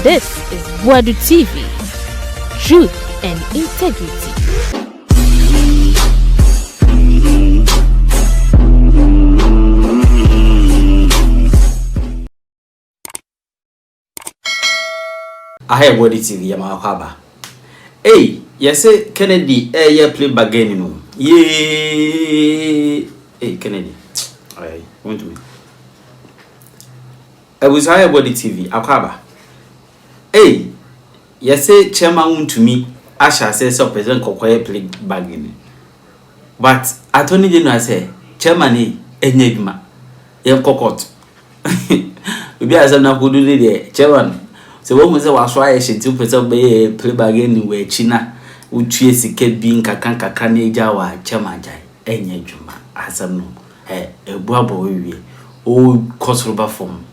This is Boadu TV. Truth and integrity. I have Boadu TV, Yamahaba. Hey, yes, Kennedy, play bargaining. No. Yay! Hey, Kennedy. I want to me. I was higher Boadu TV, Akaba. Hey, yes, Chairman Wontumi, Asha says so President Kokoye play bargaining. But I told you, I say, Chairman, Enigma, Yam Kokot. Maybe as I'm not good to the Chairman. So when we say was why she took play bargaining where China would chase a kid being Kakanka Jawa, Chairman Jai, Enigma, as I know, a Boabo, old cost rubber form.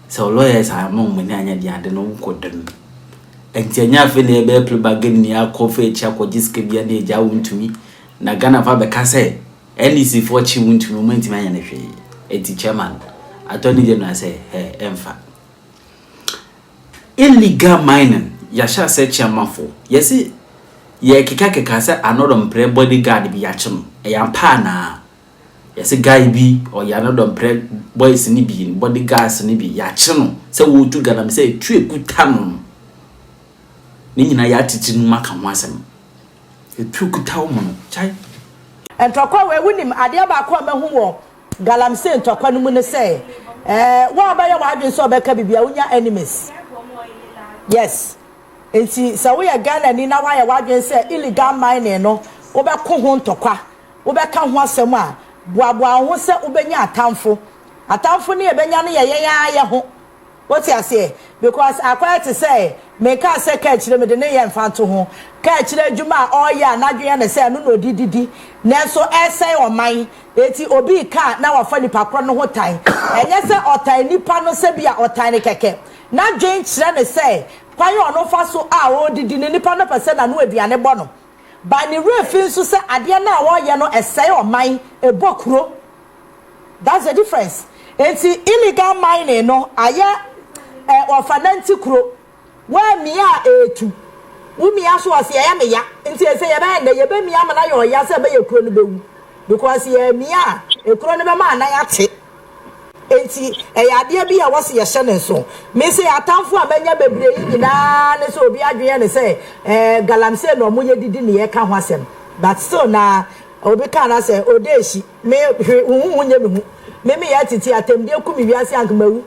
So lawyers are among when I had no code. And Tianya Fene play bargaining near coffee, chako disk be a day jawun to me. Nagana Faber Casse, NDC for she went to moment my energy. A Chairman, Attorney General say, Emfa. Illegal mining, Yasha said Chairman for. Yes, ye Kikaka Casa, Annoh Dompreh bodyguard be yachum, a yampana. Yes, a guy be or Annoh Dompreh boys in be bodyguards in be yachum. So we to galamsey 3 good time. Nina yati maka wasem. A 2 good time, child. And Tokwa we win him, Adiaba Kwame Humo, galamsey and Tokwa Numune say, what about your wife and so Becca be your enemies? Yes. And see, so we are Ghana and Nina why I say illegal mining no, Oba Kohon Tokwa, Oba Kanwasema, Boabua, who said Ubenya a townful near Benyani, ya. What you say? Because I quite to say, make us say catch them with the name and fan to home. Catch the Juma, oh yeah, Nigerian say, no, didi. Nanso essay on mine, eti obi car now a funny papa no time. And yes, or tiny pano sebia or tiny keke. Now Jane Chran say, Payo no faso ah, did in any pano percent and no be an ebono. By the real feels to say, Adiana or yano essay on mine, a bokro. That's the difference. Eti illegal mining, no, aya. Or financial crow. Where me are two. Wumi aso ase ya me ya. Nti ese ye ba ye be me ama na yo ya se be ye kro no bewu. Because ye me a e kro no be ma na ya te. Enti ya de bi ya wose ye hye ne so. Me se atamfo a benya bebre yi nyina ne so obi adwen ne se galamsey no mo ye didi ne ye ka ho asem. But still na obi ka na se odeshi me hunye me hu. Me ya titi atem de kumi wiase ankamawu.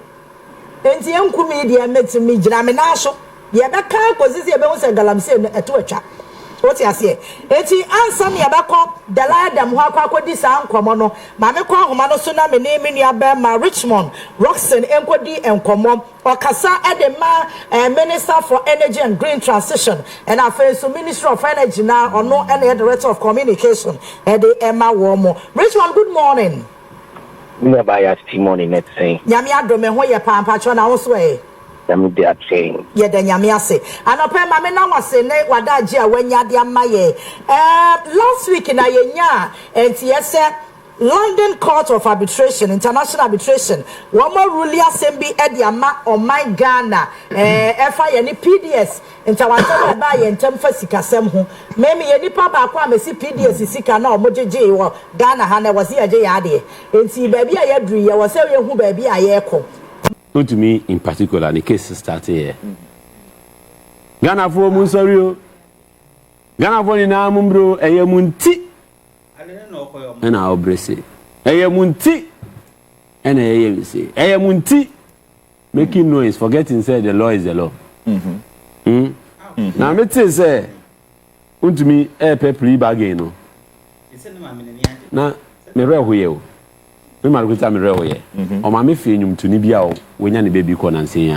Enti enkumi de meti mi gira me na so ye be kan kozisi ye be ho se galamsey no eto atwa what you say enti answer me ye be ko deladam ho akodi sa nkomo no ma me ko ahoma no so na me ne nua be ma Richmond Roxon enkodi enkomo okasa edema Minister for Energy and Green Transition and afenso Minister of Energy na ono and the Director of Communication e de Emma Womo. Richmond, good morning. We buy a testimony net saying. Yami adome ho ye pampa cho na wo so e. Yami dey saying. Ye de nyame ase. Anope ma me na wase ne wadaji a wanya de amaye. Last week na ye nya enti ye say London Court of Arbitration, International Arbitration, one more ruling assembly ediama on my Ghana, FI any PDS, and Tawatan by and Temfa Sikasem who, maybe any papa kwame see PDS is sick now, Moji or Ghana Hana was here Jade, and see baby I agree, I was saying who baby I echo. To me in particular, the case started here. Ghana for Musario, Ghana for Namumbro, a Yamunti. And I'll brace it. Munti and Munti making noise, forgetting say the law is the law. Now, let's say, to me, a plea bargain. Now, me real you. We might go to me real or my mefinium to Nibia when any baby con and say,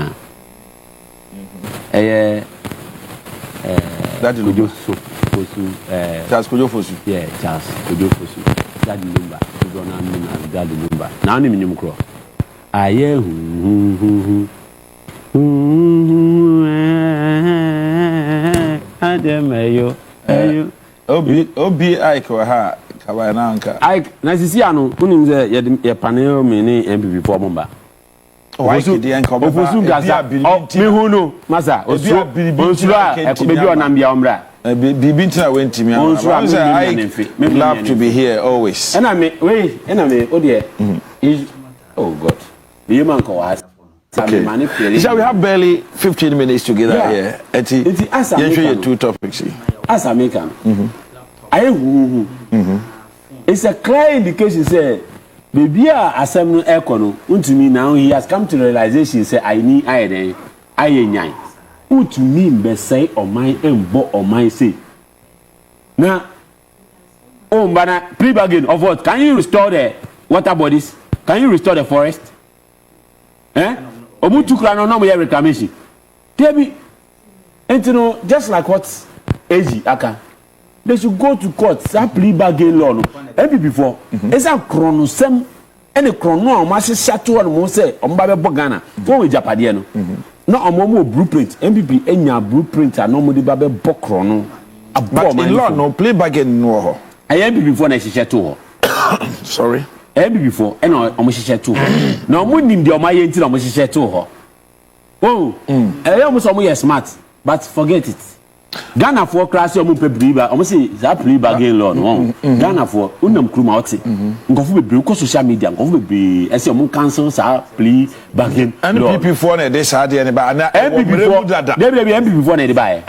that will do so. Charles Kojofosu. Yeah, Charles Kojofosu. Daddy number. You don't know daddy number. Now I'm in your crow. I Obi Ike ha kawana anka. Ike, na sisi anu, unim ze ye panel mini MPP for Mumba. Why could the uncle Ofosu Gaza? Me who know, Masa, Osura, maybe on Ambia Umbra. Bibintina went to me. I love to be here always. And I may, wait, and I may, oh dear. Oh God. The human was. Okay. So we have barely 15 minutes together here. It's two topics. As I make them. It's a clear indication, say, baby, assembly econo, Wontumi now he has come to realization, say, I need I to me, be say, or mine, and bo or mine say. Now, oh, but plea bargain of what? Can you restore the water bodies? Can you restore the forest? Omutu krano no more reclamation. Debi, and you know, just like what AG aka. They should go to court. That plea bargain law no. Before. It's a chronosem. Any chrono ma se shato no mo say omba be Ghana. Won we Japade no. No omo blueprint. MPP enya blueprint no mo de ba be chrono. But in law no plea bargain no ho. MPP before na shato ho. Sorry. Before and omo shato ho. Na omo nim de omo ye nti na omo shato ho. Oh. Omo so omo smart, but forget it. Ghana for class omo pe briba omo say that plea bargain law no Ghana for unam kruma oti ngofu bebre ko social media ngofu bebre ese omo cancel sa plea bargain and people for na dey sa dey ne ba na MPP for na dey ba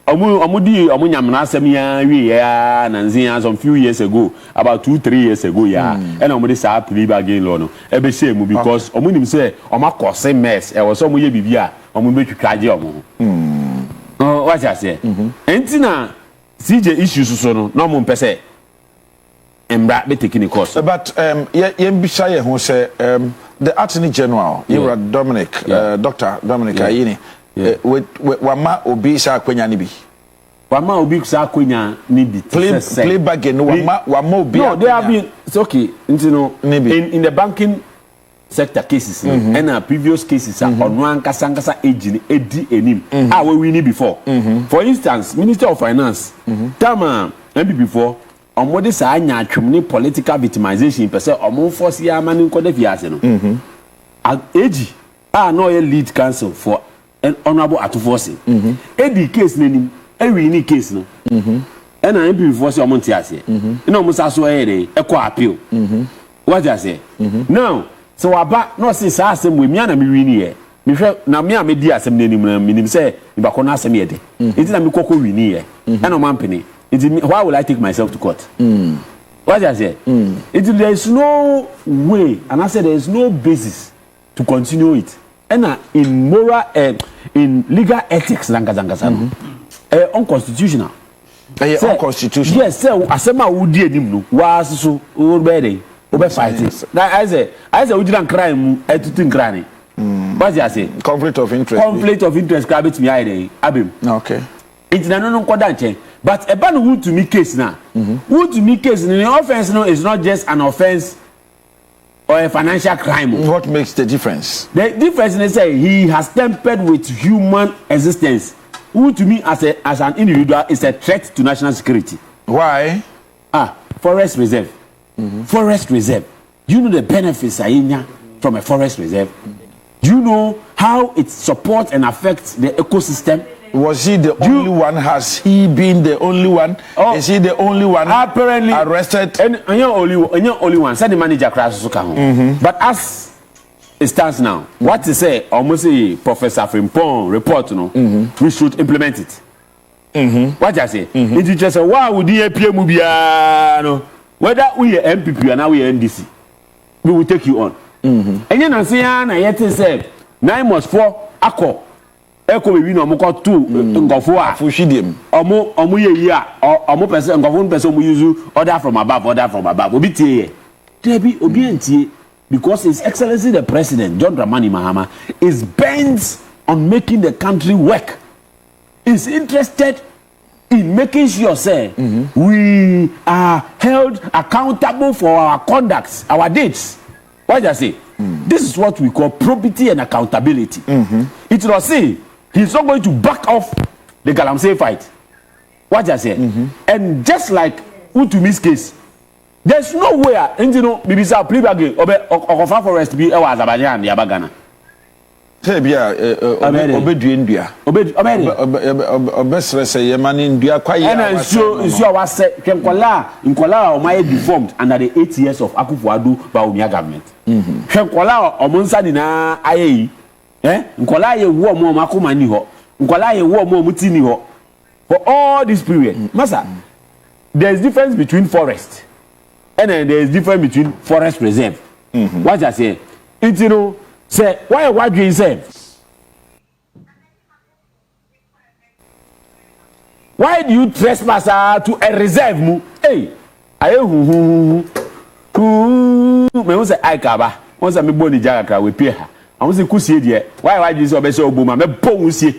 omo di omo nyamna asem ya wi ya na nzin some few years ago about 2-3 years ago ya and omo dey sa plea bargain law no e be shame because omo nim say omo akose mess e wo so omo ye bibia omo be twitwaje omo what I say? Entina CJ issues so no more pese. Embra be taking the course. But Bishaye who say the Attorney General, you were Dominic, Dr. Dominic Ayini, with Wama Obi sa kwenya nibi. Wama Obi sa kwenya nibi. Play back in Wama Obi. No, they have been it's okay. In the banking sector cases and previous cases on one kasankasa edi enim we win before. For instance, Minister of Finance tama MPP before omo de sa anya atwemne political victimization per se omo force ya mani nkode fiase no egi no ye lead counsel for honorable Atuforce edi case nenim we ni case no and MPP before say omo ntiase na omo sa so e appeal what I say now. So aba no say sa asem we mia na me wini ye me hwe na me a me di asem na nim na minim say me bako na asem ye de enti na me kokko wini ye na no mampene enti why will I take myself to court what I say there is no way and I said there is no basis to continue it and in moral in legal ethics zanga no unconstitutional unconstitutional yes say asem a wo di anim no wa so wo be dey over fighting. I say we didn't crime to crime. What I say? Conflict of interest. Conflict of interest. Grab it me ide. Abim. Okay. It's no kodanche. But a ban Wontumi case now. Wontumi case in the offense no is not just an offense or a financial crime. What makes the difference? The difference is say he has tampered with human existence. Wontumi as an individual is a threat to national security. Why? Forest reserve. Forest reserve. You know the benefits from a forest reserve. You know how it supports and affects the ecosystem. Was he the only one? Has he been the only one? Is he the only one apparently arrested? And you're only one. Said the manager crashes. But as it stands now, what to say? Almost a Professor Frimpong report. We should implement it. What I say? It just say, why would he appear Mubiano? Whether we are MPP or now we are NDC, we will take you on. And then I say, na yet said 9+4 ako. Eko we no mo ko 2 ngofo a fushidim. Omo ye ya omo person ngofo person mo use order from above obi tie. Debi obi antie because His Excellency the President John Dramani Mahama is bent on making the country work. Is interested in making sure say we are held accountable for our conducts, our deeds. What I say? This is what we call probity and accountability. It will say he's not going to back off the galamsey fight. What I say? And just like Wontumi's case, There's no way you know bibisa plea bargain okofa forest bi e wa Azerbaijan ya bagana. Say bia obedue ndua. Obesre say yemani ndua kwaye. And nsuo wa say nkola o my deformed under the 8 years of Boadu Baumia government. Nkola o monsa dina ayeyi. Nkola ye wo mo makoma ni ho. Nkola ye wo mo muti ni ho. For all this period. Masa there's difference between forest and then there's difference between forest reserve. What I say? It's you know say why do you say? Why do you trespass to a reserve mu? Hey, aye me won say aikaba. Won say me boni jaga we pay her. I won say kusie de. Why do you say obese oboma me bon usie.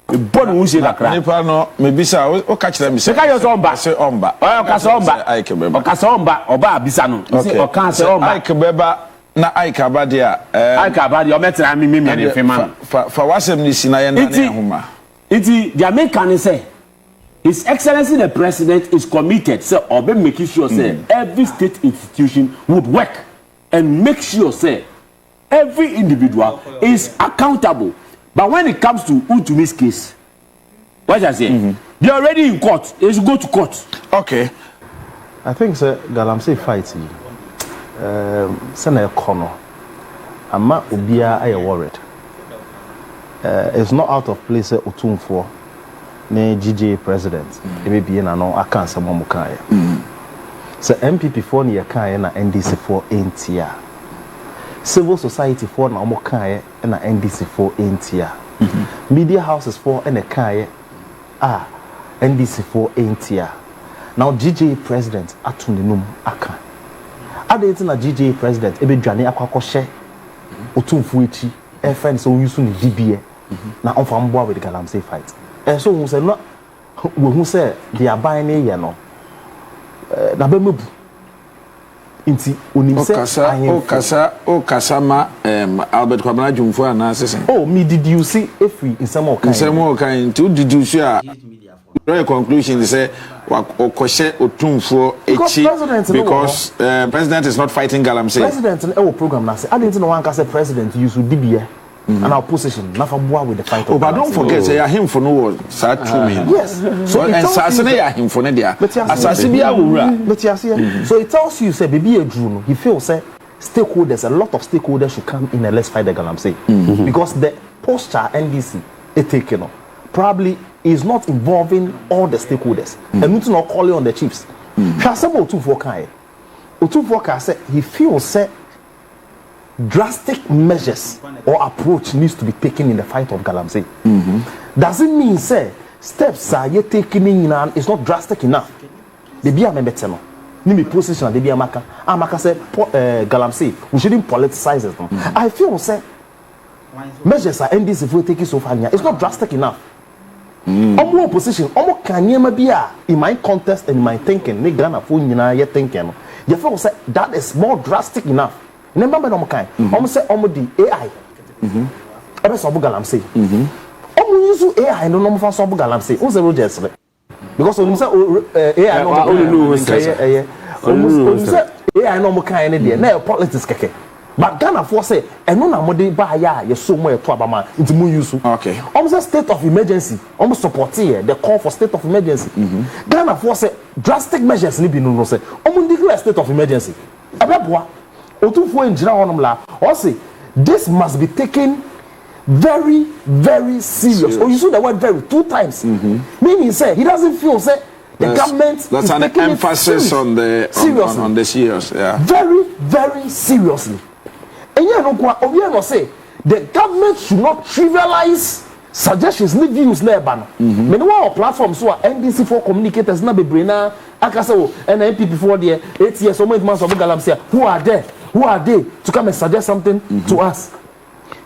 Me bon usie kakra. Nipa no me bisa o ka kire me say. Ka yo so omba. Say omba. O ka so omba. Aikebeba. O ka so omba oba bisa no. Say o ka say omba. Aikebeba na aikaba de aikaba de o metra me ne fema. Fa wasem ni sina ye na ne homa. Iti the American say His Excellency the President is committed, sir, or be making sure, sir, every state institution would work and make sure, sir, every individual is accountable. But when it comes to Wontumi's case, what I say, they're already in court. They should go to court. Okay. I think, sir, galamsey fighting. Senator Connor, Ama Ubia, I am worried. It's not out of place, Otumfo. Ne GJ president ebe bi na no aka nsemo mu kan so MPP for ne kan na NDC for entia civil society for na mo kan na NDC for entia media houses for na kan NDC for entia now GJ president atu ne num aka adenti na GJ president ebe dwane akwakɔhye otumfu echi e friend so use ne DBA na on fa mbo with the galamsey fight. So who say no who say they are buying here no na be mebu inti onim say o kasama Albert Kwabena Jumfo ana sesen oh me did you see if we in some kind to did you see a conclusion say okoshe otumfo echi because president is not fighting galamsey president in our program na say I didn't know one can say president use DBA and our position na for boa with the fight but don't forget say him for no was start to me yes so and asase him for no dia asase bia wura but you see so it tells you say baby edru no he feels say stakeholders a lot of stakeholders should come in and let's fight the galamsey because the posture NDC it taken on probably is not involving all the stakeholders and not calling on the chiefs Hasabo Otumfo can say he feels say drastic measures or approach needs to be taken in the fight of galamsey. Does it mean say steps are yet taken in and it's not drastic enough? The be a member Nimi position the be amaka. Amaka say galamsey we shouldn't politicize it. I feel say measures are NDC if we take it so far. It's not drastic enough. Omo opposition, omo kanyema bia in my contest and in my thinking, ne Ghana for nyina ye thinking. You feel say that is more drastic enough. Remember no kind. Almost say almost the AI. Ebe so bu galamsey. Almost use AI no no fa so bu galamsey. O say Rogers because when say AI no almost say AI no mo kind ne dey. Na politics keke. But Ghana for say eno na mo dey ba ya ye so mo e to abama nti mo use. Okay. Almost state of emergency. Almost support here the call for state of emergency. Ghana for say drastic measures ni bi no say. Almost declare state of emergency. Ebeboa Otumfo enjira honum la or say this must be taken very very serious. Or you use the word very 2 times. Meaning say he doesn't feel say the government that's is an taking emphasis on the seriously. On the serious, yeah. Very very seriously. And you know say the government should not trivialize suggestions ni views na eba no. Many one platforms so NDC for communicators na bebre na akasa o NPP for there 8 years so many months of galamsey who are they to come and suggest something to us?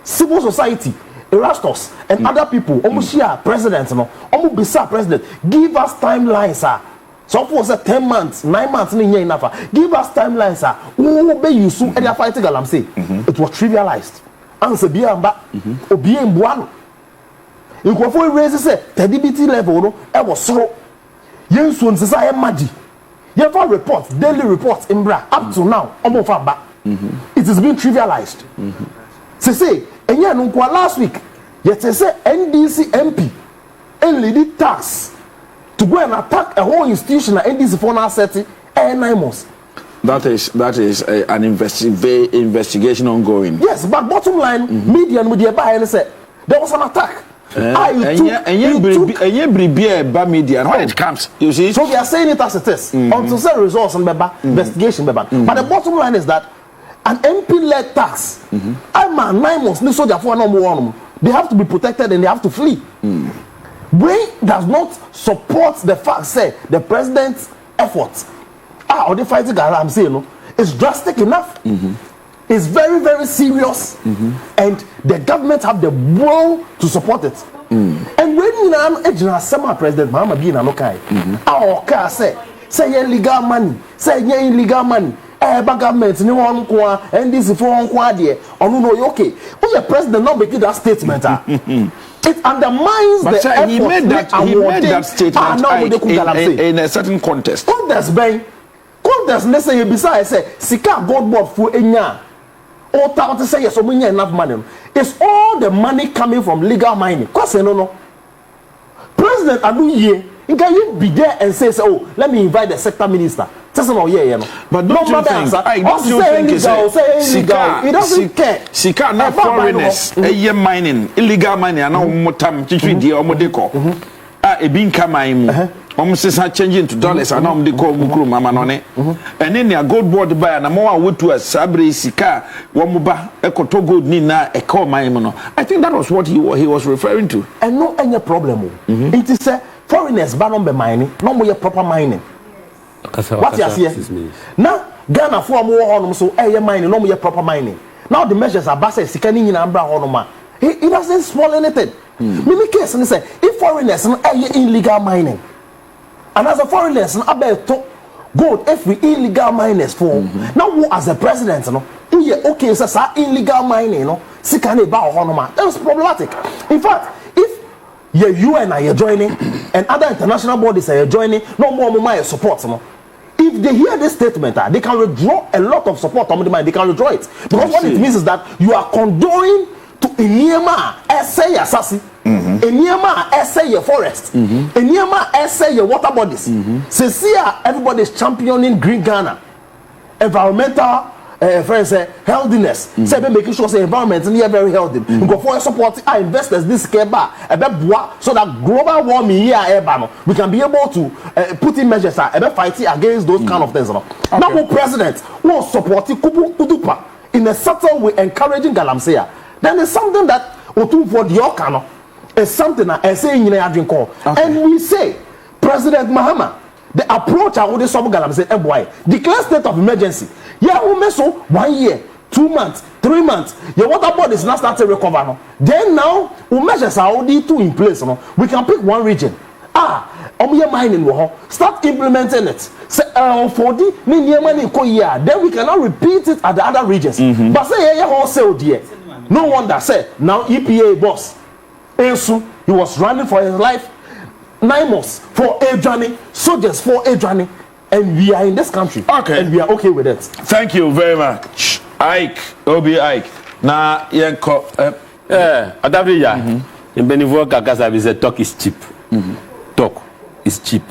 Civil society, Erastus, and other people, almost share president, no, almost beside president, give us timelines, sir. So for say 10 months, 9 months, enough. Give us timelines, sir. Who will be used to and fighting galamsey? It was trivialized. Answer be amba, or be in Boadu. You go for raise say 30 BT level, no, I was so. Yen soon say magi. You have report, daily reports in Bra up to now, almost back. It has been trivialized. Say, and yeah, no last week, yet they say NDC MP and lead tax to go and attack a whole institution at NDC for now setting and 9 months. That is an investigation ongoing. Yes, but bottom line, media and media buy and say there was an attack. And media when it comes, you see. So they are saying it as it is until say results and investigation. But the bottom line is that an MP-led tax, I'm 9 months. They have to be protected and they have to flee. Brain does not support the fact say the president's efforts. Or the fighting galamsey, you know, is drastic enough. It's very, very serious, and the government have the will to support it. And when you know, semi president Mama being an okay, our car say illegal money, say illegal money. Government, no one and this is for one quadie. Or no, okay. When the president not making that statement, it undermines the effort. He made that statement in a certain contest. Contest, let's say, besides, say, Sika God board for Enya. Or town to say, yes, so many enough money. It's all the money coming from legal mining. Because, no. President Adu Ye, can you be there and say, oh, let me invite the sector minister? But don't you think Sika, he doesn't care. Sika, not foreigners, mining, illegal mining, and no more time, Chichi, or Modeko. A bean come. Almost changing to dollars and the call Mukuru Mamanone. And then a gold board buyer and a more wood to a Sabri Sika, Wamuba, a Kotogo Nina, a call Maimono. I think that was what he was referring to. And no any problem. It is a foreigners ban on the mining, no more proper mining. What you see? Now, Ghana for more on so air mining, no more proper mining. Now the measures are based scanning in Ambra Honoma. He doesn't spoil anything. Mimi case and say if foreigners are illegal mining. And as a foreigners, I bet gold if we illegal miners for now as a president, no, okay, so illegal mining, no, sikane ba honoma. That was problematic. In fact, if your UN are joining and other international bodies are joining, no more support, no. If they hear this statement, they can withdraw a lot of support on the mind. They can withdraw it because what it means is that you are condoning to Inyema essay assassin. Enyema essay your forest. Enyema essay your water bodies. Here, everybody is championing green Ghana, environmental healthiness. Say making sure the environment is very healthy. Go for support our investors this care bar so that global warming here we can be able to put in measures fighting against those kind of things. Now, the president will support Kudupa in a subtle way, encouraging galamsey. Then there's something that Otu for the Okano is something that I say in the call. And we say, President Mahama, the approach I would say galamsey and boy, declare state of emergency. Yeah, we so 1 year, 2 months, 3 months. Your water board is not starting to recover now. Then now, we measures are already two in place. No? We can pick one region. Mining start implementing it. Say for the then we cannot repeat it at the other regions. But say wholesale dear. No wonder say now EPA boss. Ensu, he was running for his life. 9 months for a journey, soldiers for a journey, and we are in this country. Okay, and we are okay with it. Thank you very much, Ike. Obi Ike. Na yenko. Adabriya. In Benivo Kakasa, we say talk is cheap. Talk is cheap.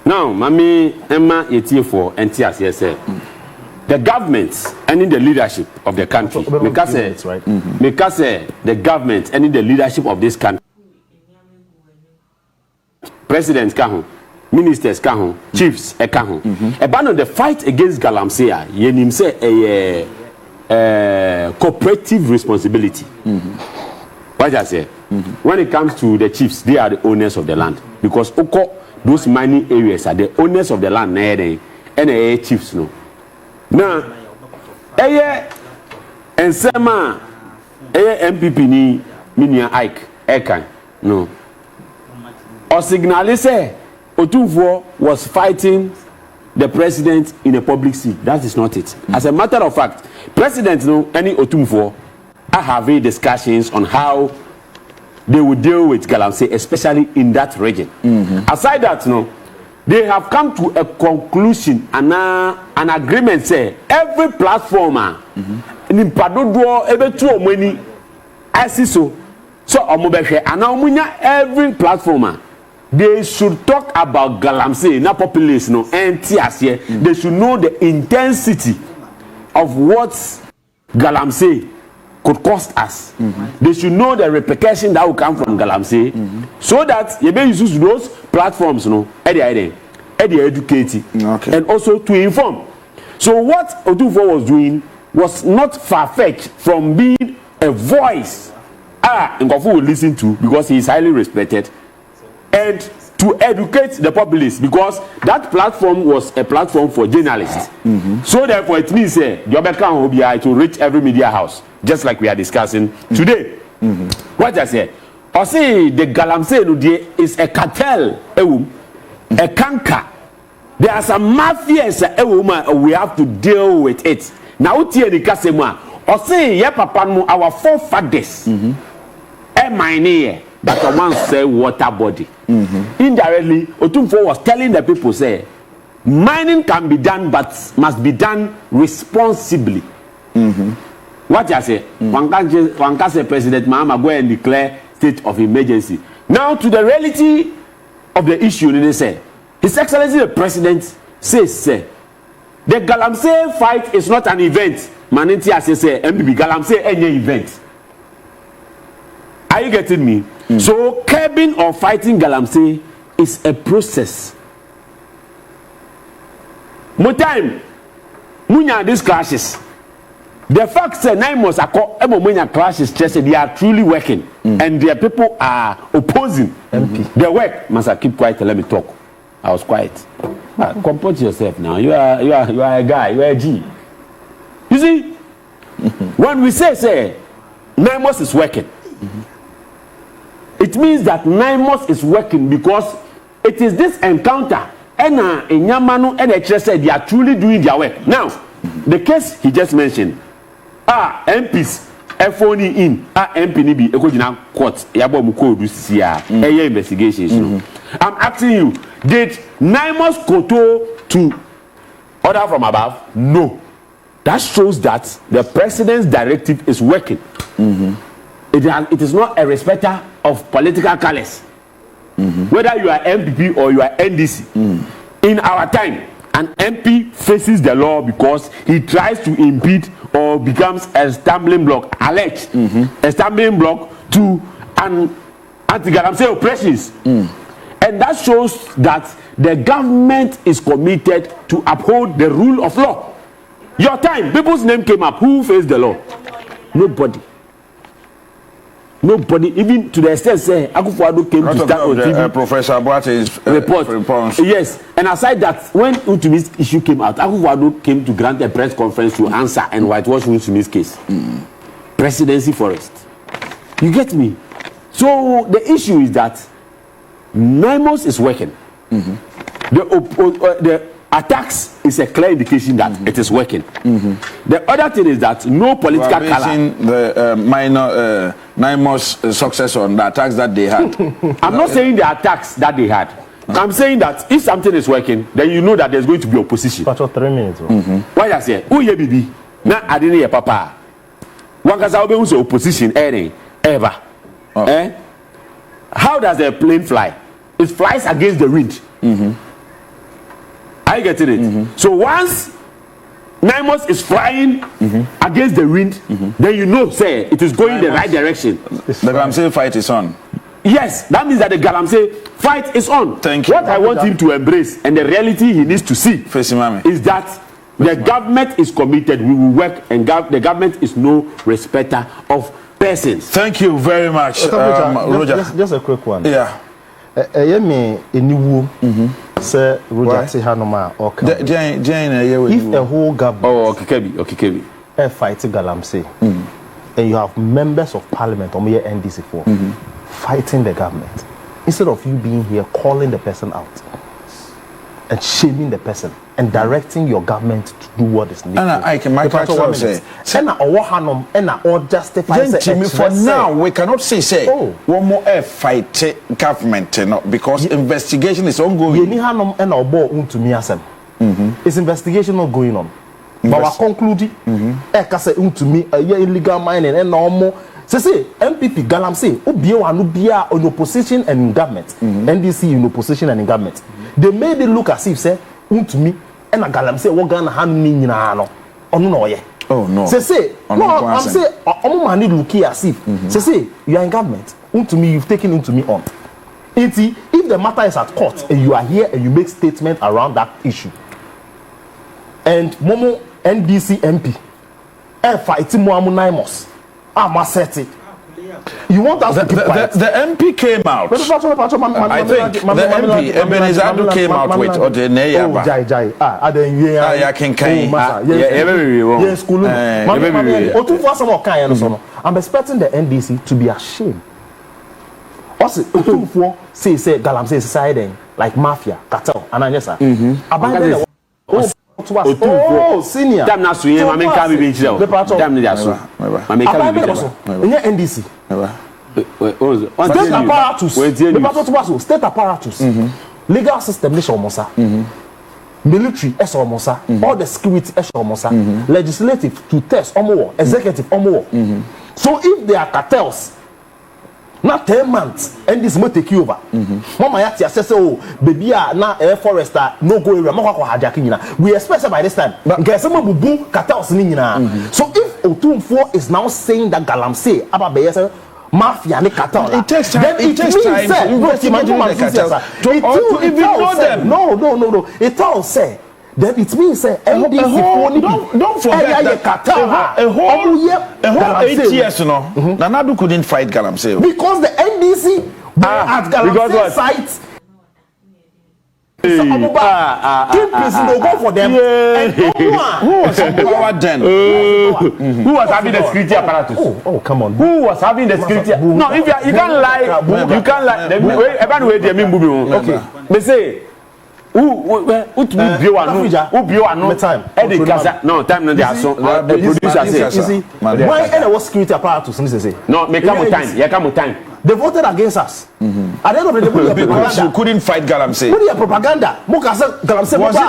Now, Mami Emma Etiefo and TSS. The government and the leadership of the country, because the government and the leadership of this country, presidents kahun, ministers kahun, chiefs kahun. About the fight against galamsey, yenim say a cooperative responsibility. What I say? When it comes to the chiefs, they are the owners of the land because those mining areas are the owners of the land. And chiefs no. Now, and Sama, MPP ni Minia Ike, Ekan, no. Or signal say Otunfo was fighting the president in a public seat. That is not it. As a matter of fact, president no any Otunfo are having discussions on how they would deal with galamsey, especially in that region. Aside that, no, they have come to a conclusion and an agreement say every platformer nimpadodo ebetu omani asiso so omobehwe and omunya every platformer they should talk about galamsey na populace no entiase they should know the intensity of what galamsey could cost us. They should know the repercussion that will come from galamsey so that you may use those platforms educating and also to inform. So what Odufo was doing was not far-fetched from being a voice Ngofu will listen to because he is highly respected, and to educate the populace because that platform was a platform for journalists. So therefore it means Jobeka will be to reach every media house, just like we are discussing today. What I say? I say the galamsey is a cartel, a canker. There are some mafias we have to deal with it. Now the kasema. I say our forefathers but the one say water body. Indirectly, Otumfo was telling the people say mining can be done but must be done responsibly. What I say? One can say President Mahama go and declare state of emergency. Now to the reality of the issue, they say His Excellency the President says the galamsey fight is not an event. Manenti as say MBB galamsey any event. Are you getting me? So curbing or fighting galamsey is a process. More time, munya these clashes. The fact that 9 months ago, munya clashes, they are truly working, and their people are opposing their work. Must keep quiet and let me talk. I was quiet. Comport yourself now. You are a guy. You are a G. You see, when we say 9 months is working. It means that 9 months is working because it is this encounter and Inyamanu and the said they are truly doing their work. Now, the case he just mentioned, MPs, FONE in, MP Nibi, Ekojina Court, Yabo Muko Dusia, investigations. I'm asking you, did 9 months control to order from above? No. That shows that the president's directive is working. It is not a respecter of political colors. Whether you are MPP or you are NDC. In our time, an MP faces the law because he tries to impede or becomes a stumbling block, alleged a stumbling block to an anti-galamsey oppressions. And that shows that the government is committed to uphold the rule of law. Your time, people's name came up. Who faced the law? Nobody. Nobody, even to the extent say Akufo-Addo came to start on TV. Professor Boate's report. Yes, and aside that, when Wontumi's issue came out, Akufo-Addo came to grant a press conference to answer and whitewash Wontumi's case. Presidency forest. You get me? So the issue is that 9 months is working. The attacks is a clear indication that it is working. The other thing is that no political color. The minor 9 months success on the attacks that they had. I'm not saying the attacks that they had. I'm saying that if something is working, then you know that there's going to be opposition. But 3 minutes. Why I say, who ye bibi? Na adini ye papa. Wakaza obe unse opposition ever. How does the plane fly? It flies against the wind. Are you getting it? So once 9 months is flying against the wind, then you know, say, it is going the right direction. The galamsey fight is on. Yes, that means that the galamsey fight is on. Thank you. What I want him to embrace and the reality he needs to see is that the government is committed. We will work, and the government is no respecter of persons. Thank you very much, Roger. Just a quick one. Yeah. Sir Roger Tihanoma or if a whole government fight galamsey and you have members of parliament or mere NDC for fighting the government, instead of you being here calling the person out, and shaming the person and directing your government to do what is needed. And I can make a say. And or justify for now we cannot say one more fight government because investigation is ongoing. Is investigation not going on? But we conclude illegal mining and normal. Say MPP galamsey Ubia in opposition and in government. NDC in opposition and in government. They made it look as if say Wontumi and a galamsey what gonna hand me no. Oh no. Say no, I'm say money look as if. Say you are in government. Wontumi, you've taken Wontumi on. If the matter is at court and you are here and you make statement around that issue. And Momo NDC MP fight Moamunaimos. You want us to keep quiet? The MP came out. I think the MP Ebenezer came out with Odeneyaba. I'm expecting the NDC to be ashamed. Also, say galamsey society like mafia, cartel, and Anyesa. Oh, senior. Damn, not so. I mean, can't be damn, NDC. State apparatus. Legal system is almost military is almost all the security is almost legislative to test more, executive more. So if there are cartels. Not 10 months, and this may take you over. Mama Yati says, oh, baby, now air forester, no go area, we expect by this time. But some of the cartels. So if Otumfuo is now saying that galamsey, Abba mafia, and cartel, it takes time. It takes time to investigate the cartel. No. It all say. Then it means don't forget that a whole 8 years Nanadu couldn't fight galamsey because the NDC at galamsey sites will go for them. Who was empowered then? Who was having the security apparatus? Oh, come on. Who was having the security? No, if you can't lie, you can't lie. Okay, they say. Who time? Producer say. You see, why any was security apparatus? No, make come time. They voted against us. At the end of the day, because you couldn't fight galamsey. What is propaganda? Was it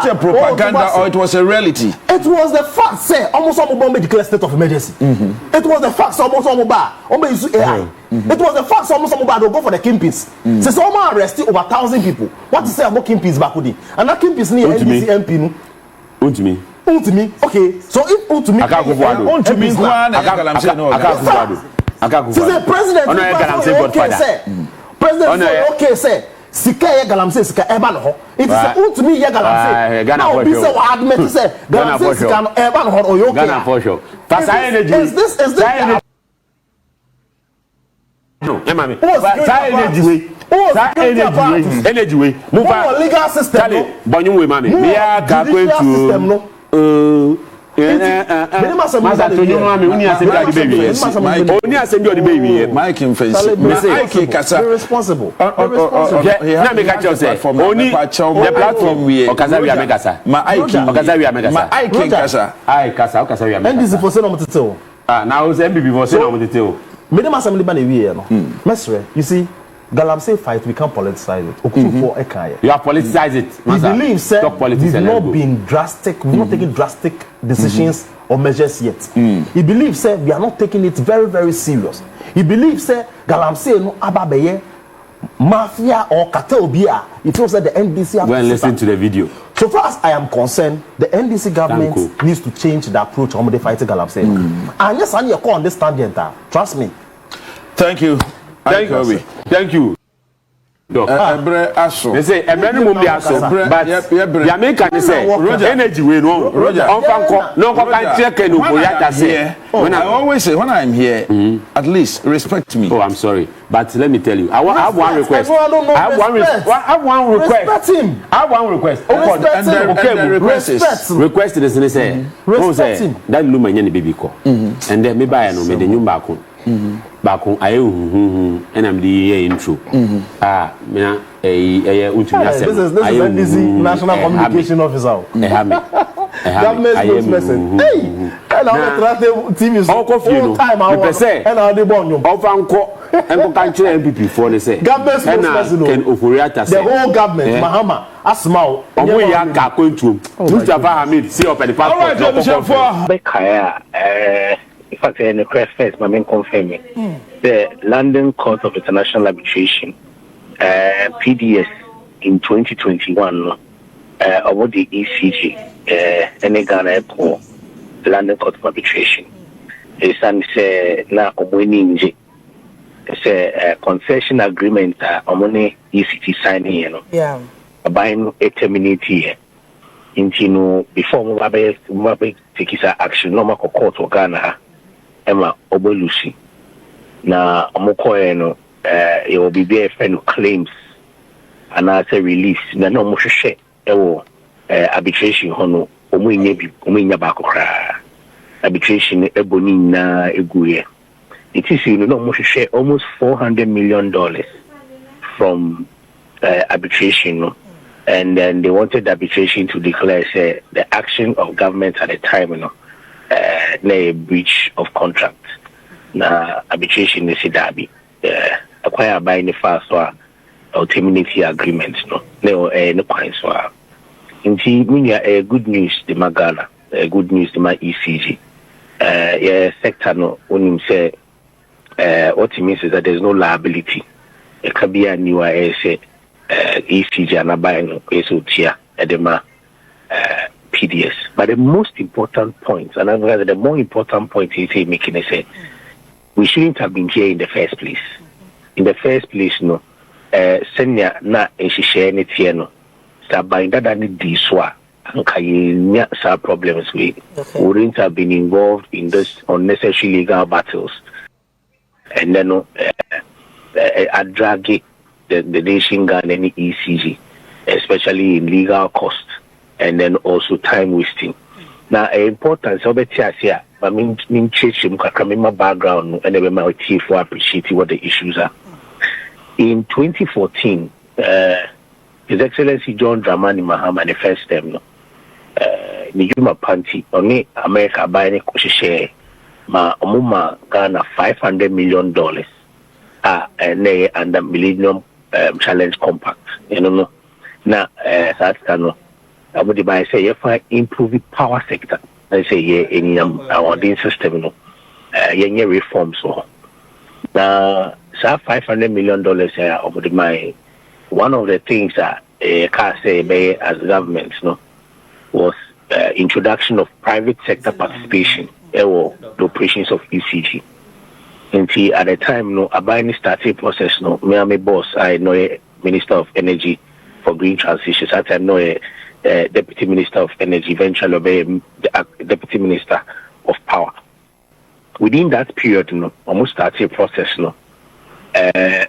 a propaganda or it was a reality? It was the fact. Say almost all bomb declared state of emergency. It was the fact. Almost all bar. Almost AI. It was the fact. Almost all bar. They'll go for the kingpins. Since someone arrested over 1,000 people. What to say about kingpins back with it? And that kingpins near NDC MP. Wontumi. Okay. So if Wontumi, since the president okay say sika ye galamsey sika eba no ho it is Wontumi ye galamsey now be say what admit say galamsey sika no eba no ho oyo Ghana for sure energy is this no mama energy way move legal system bonyu we mama me ya ga kwentu Mike in face. Responsible. Now make a choice. Only the platform we Okaza we make asa. And this is for say no motete. Now is MPP for say no motete. Me dem assembly ban we no. Mesre, you see galamsey fight, we can't politicize it. You have politicized it. He believes we've not been drastic, we've not taken drastic decisions or measures yet. He believes we are not taking it very, very serious. He believes galamsey no ababeye mafia or cartel bia. He feels that the NDC have to listen to the video. So far as I am concerned, the NDC government needs to change the approach on the fighting galamsey. And yes, I need to understand the entire. Trust me. Thank you. Thank you. They say Ebrenu mum dia so, but the American say energy we no. No can check no boyata say. When I always say when I'm here, at least respect me. Oh, I'm sorry, but let me tell you, I have one request. I have one request. Respect him. I have one request. Request is say. Respect him. That luma nyane baby ko. And then me buy no me the nyumba ko. baako aye enam di intro me untumi asem this is NDC National Communication Officer government spokesperson and our TV full time our and our the bonyo ofanko enko kanche MPP for ne say government spokesperson Ken Oforiata say the whole government Mahama Asmao omo ya ka kwentuom Mustafa Hamid see up the passport in fact, in the press first, my main confirming the London Court of International Arbitration, PDS, in 2021, about the ECG, and Ghana Airport, London Court of Arbitration, is now winning. It's a concession agreement on ECG signing, you know, buying a terminate here. Before we take action, no more court or Ghana. Emma Obolusi. Na Omokoeno, it will be there for claims and as a release. Na no mushe arbitration hono omunya bakokra. Arbitration eboni na eguye. It is no mushe almost $400 million from arbitration. And then they wanted arbitration to declare the action of government at the time, a breach of contract. Na arbitration is a derby. Acquire buying the fast or terminate agreement. No points for. Indeed, a good news the Magana, good news the my ECG. Sector no when say what it means is that there's no liability. It can be a new ECG and a buying SOTIA edema PDS. But the most important point, and I'm rather the more important point is making is we shouldn't have been here in the first place. In the first place, no, senior na share any no, so by that I need this one, and some problems we wouldn't have been involved in this unnecessary legal battles, and then I drag it. The nation got any ECG, especially in legal cost, and then also time wasting. Now, important, so here, I mean, my background, and then my team for appreciating what the issues are. In 2014, His Excellency John Dramani Mahama, the first time, Nijuma Panti, only America buying a share, ma Omuma Ghana $500 million, and the Millennium Challenge Compact, you know. Now, that's kind of, I would say, if I improve the power sector, I say, yeah, in our system, you know, yeah, reforms. So now, $500 million over my one of the things that can't say as governments, no, was introduction of private sector participation or the operations of ECG. And see, at the time, no, Abani started process, no, me and my boss, I know a Minister of Energy for Green Transition. At the time, no, a Deputy Minister of Energy, eventually the Deputy Minister of Power. Within that period, no, almost started process, no,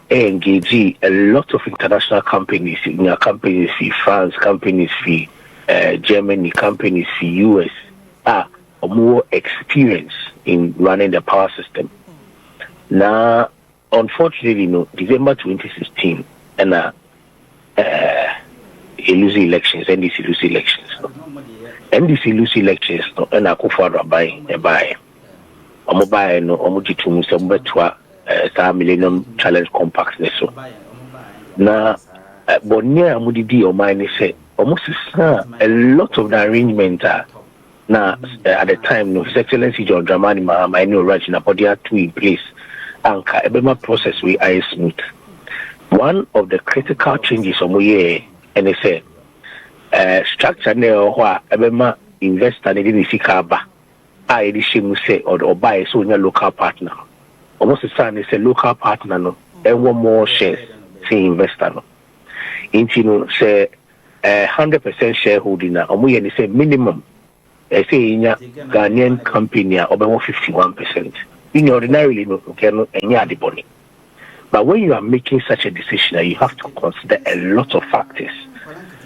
engage a lot of international companies, companies in France, companies in Germany, companies in US, are more experienced in running the power system. Now, unfortunately, no, December 2016, and lose elections, NDC lose elections. No. NDC lose elections, no, and I go for a buy. I'm buy no, I'm to Millennium Challenge Compact. So now, but near Amudi or mine say almost a lot of the arrangement. Now, at the time, no, His Excellency John Dramani Mahama, I know Rajina, but there are two in place. And the process we are smooth. One of the critical changes on we and they say structure now where Ebema investor didn't see Kaba. I edition say or buy so your local partner. Almost the same is a local partner no and one more shares say investor no. Into say 100% shareholding now. We and say minimum say in your Ghanaian company or 51%. Ordinarily, no, any money. But when you are making such a decision, you have to consider a lot of factors.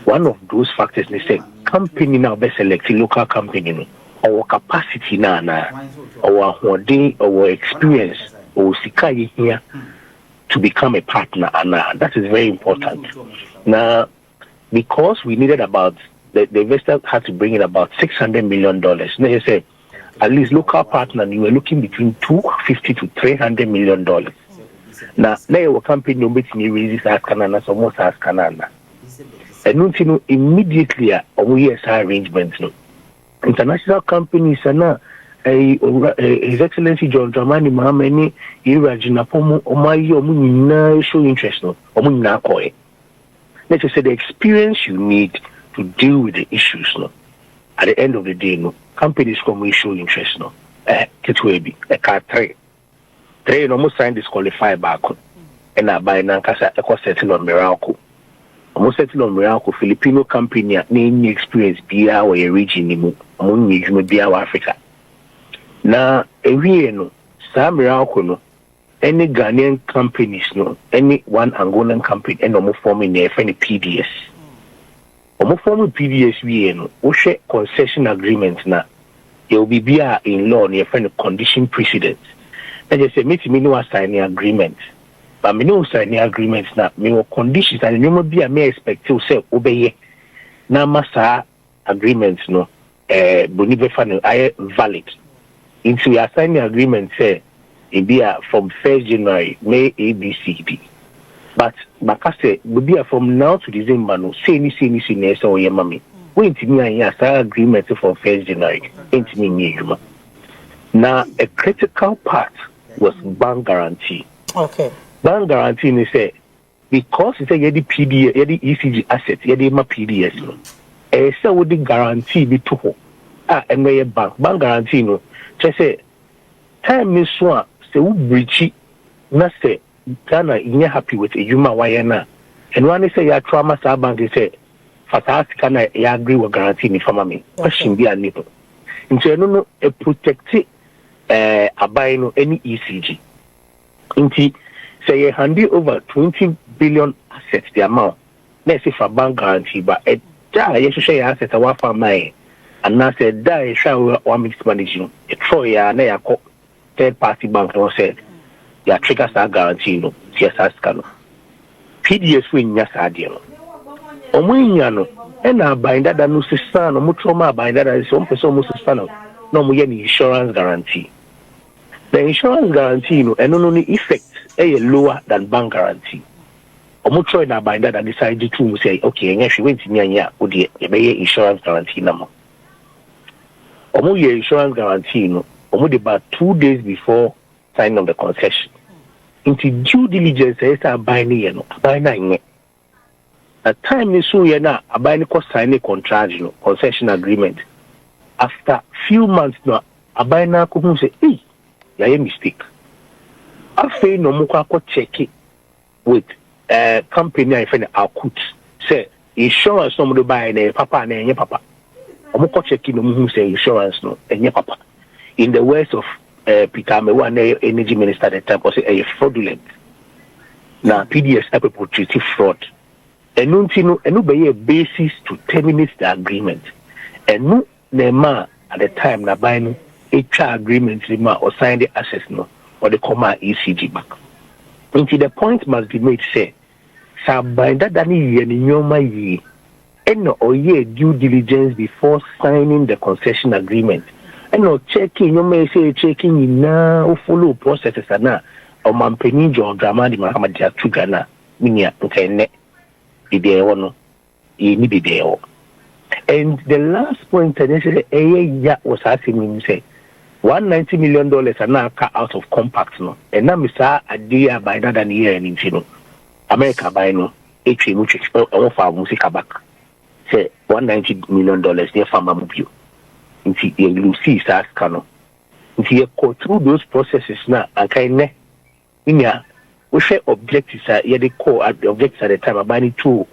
One of those factors is say company now best select local company, our capacity now, our hoarding, our experience or sika here to become a partner, and that is very important. Now, because we needed about the investor had to bring in about $600 million. Now you say at least local partner, you were looking between $250 to $300 million. Now your company no bet me raises as Canada, so most as Canada. And no immediately we arrangements no. International companies are His Excellency John Dramani Mahamani, Irajina Pomo, Omayi, Omunina show interest no, Omunina Koe. Let's just say the experience you need to deal with the issues no. At the end of the day, no, companies come show interest no. Kitwebi, a car three almost signed disqualify back. And I buy Nankasa eco settle on Miracle. Almost settle on Miracle, Filipino company name experience be our region among me be our Africa. Now, every no, some Miracle no, any Ghanaian companies no, any one Angolan company and almost forming a PDS. Almost forming PDS we no, we share concession agreements na. It will be in law near friend condition precedents. And just say me no signing agreement. But me no signing agreements na me no conditions and you must be a me expect to say obey. Na masa agreements no bonibe fan valid. Into your signing agreement say it be from 1st January, May ABCD. But say be from now to December no say ni so your mommy. When to me and agreement for 1st January, ain't me. Now a critical part was bank guarantee. Okay. Bank guarantee they say because it's a yedi PD, yedi ECG asset, yedi ma PDS no. So would the guarantee be to and where bank guarantee no. Just say time is one say we breach na say Ghana you happy with a human wayana. And when they say your trauma sa bank they say Fatas can I agree with guarantee me from me. Question be a nipple. In no a protected abino any ECG. Inti say handy over 20 billion assets the amount. Let's say for bank guarantee, but a die you should say assets a wafa my and now said die shall one mix managing. A troya na ya third party bank no said ya triggers that guarantee no CSS can. PDS win yes ideal. Omunyano ena binder that no sister no mutroma binder that is one person most sister no insurance guarantee. The insurance guarantee no and no effect lower than bank guarantee. Omutro na binder that decide to say okay and she went to me anya odi e insurance guarantee number. Omu insurance guarantee no omu de about 2 days before signing of the concession. Into due diligence is a binding no binder. At time ni so ye na abayni ko sign a contract no concession agreement. After few months no abayna ko hu say ya ye mistake. After no mo ko check it with company I find Akut say insurance no mo do buy na papa na enye papa. Omo ko check no mo hu say insurance no enye papa. In the words of Peter Mewa na energy minister at the time was say fraudulent. Na PDS people treat fraud. And no be a basis to terminate the agreement. And no nema at the time na buy no HR agreement or sign the access no or the comma ECG back. Until the point must be made say binder dani ye ni nyoma ye and or ye due diligence before signing the concession agreement. And no checking you may say checking in now follow processes na or mampeni John Dramani Mahamad ya Tugana minya okay and the last point was asking me say $190 million are now cut out of compact no and now Mr. Adia by that than year and in America by no which offer music back say $190 million near farmer mobile into you see start cano if you go through those processes now and kind we share objectives the core objectives at the time about it to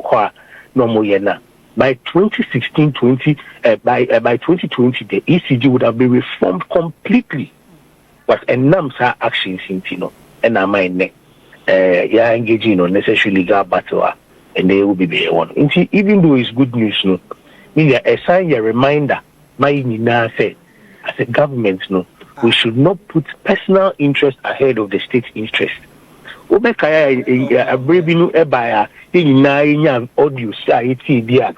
no more yena. By 2016-20 by 2020 the ECG would have been reformed completely. But NAMSA actions in and I mind engaging on necessary legal battle and they will be there one. Even though it's good news no mean assign a reminder my nina said as a government no we should not put personal interest ahead of the state interest. Obekaya a brevinu ebaya in audio society dia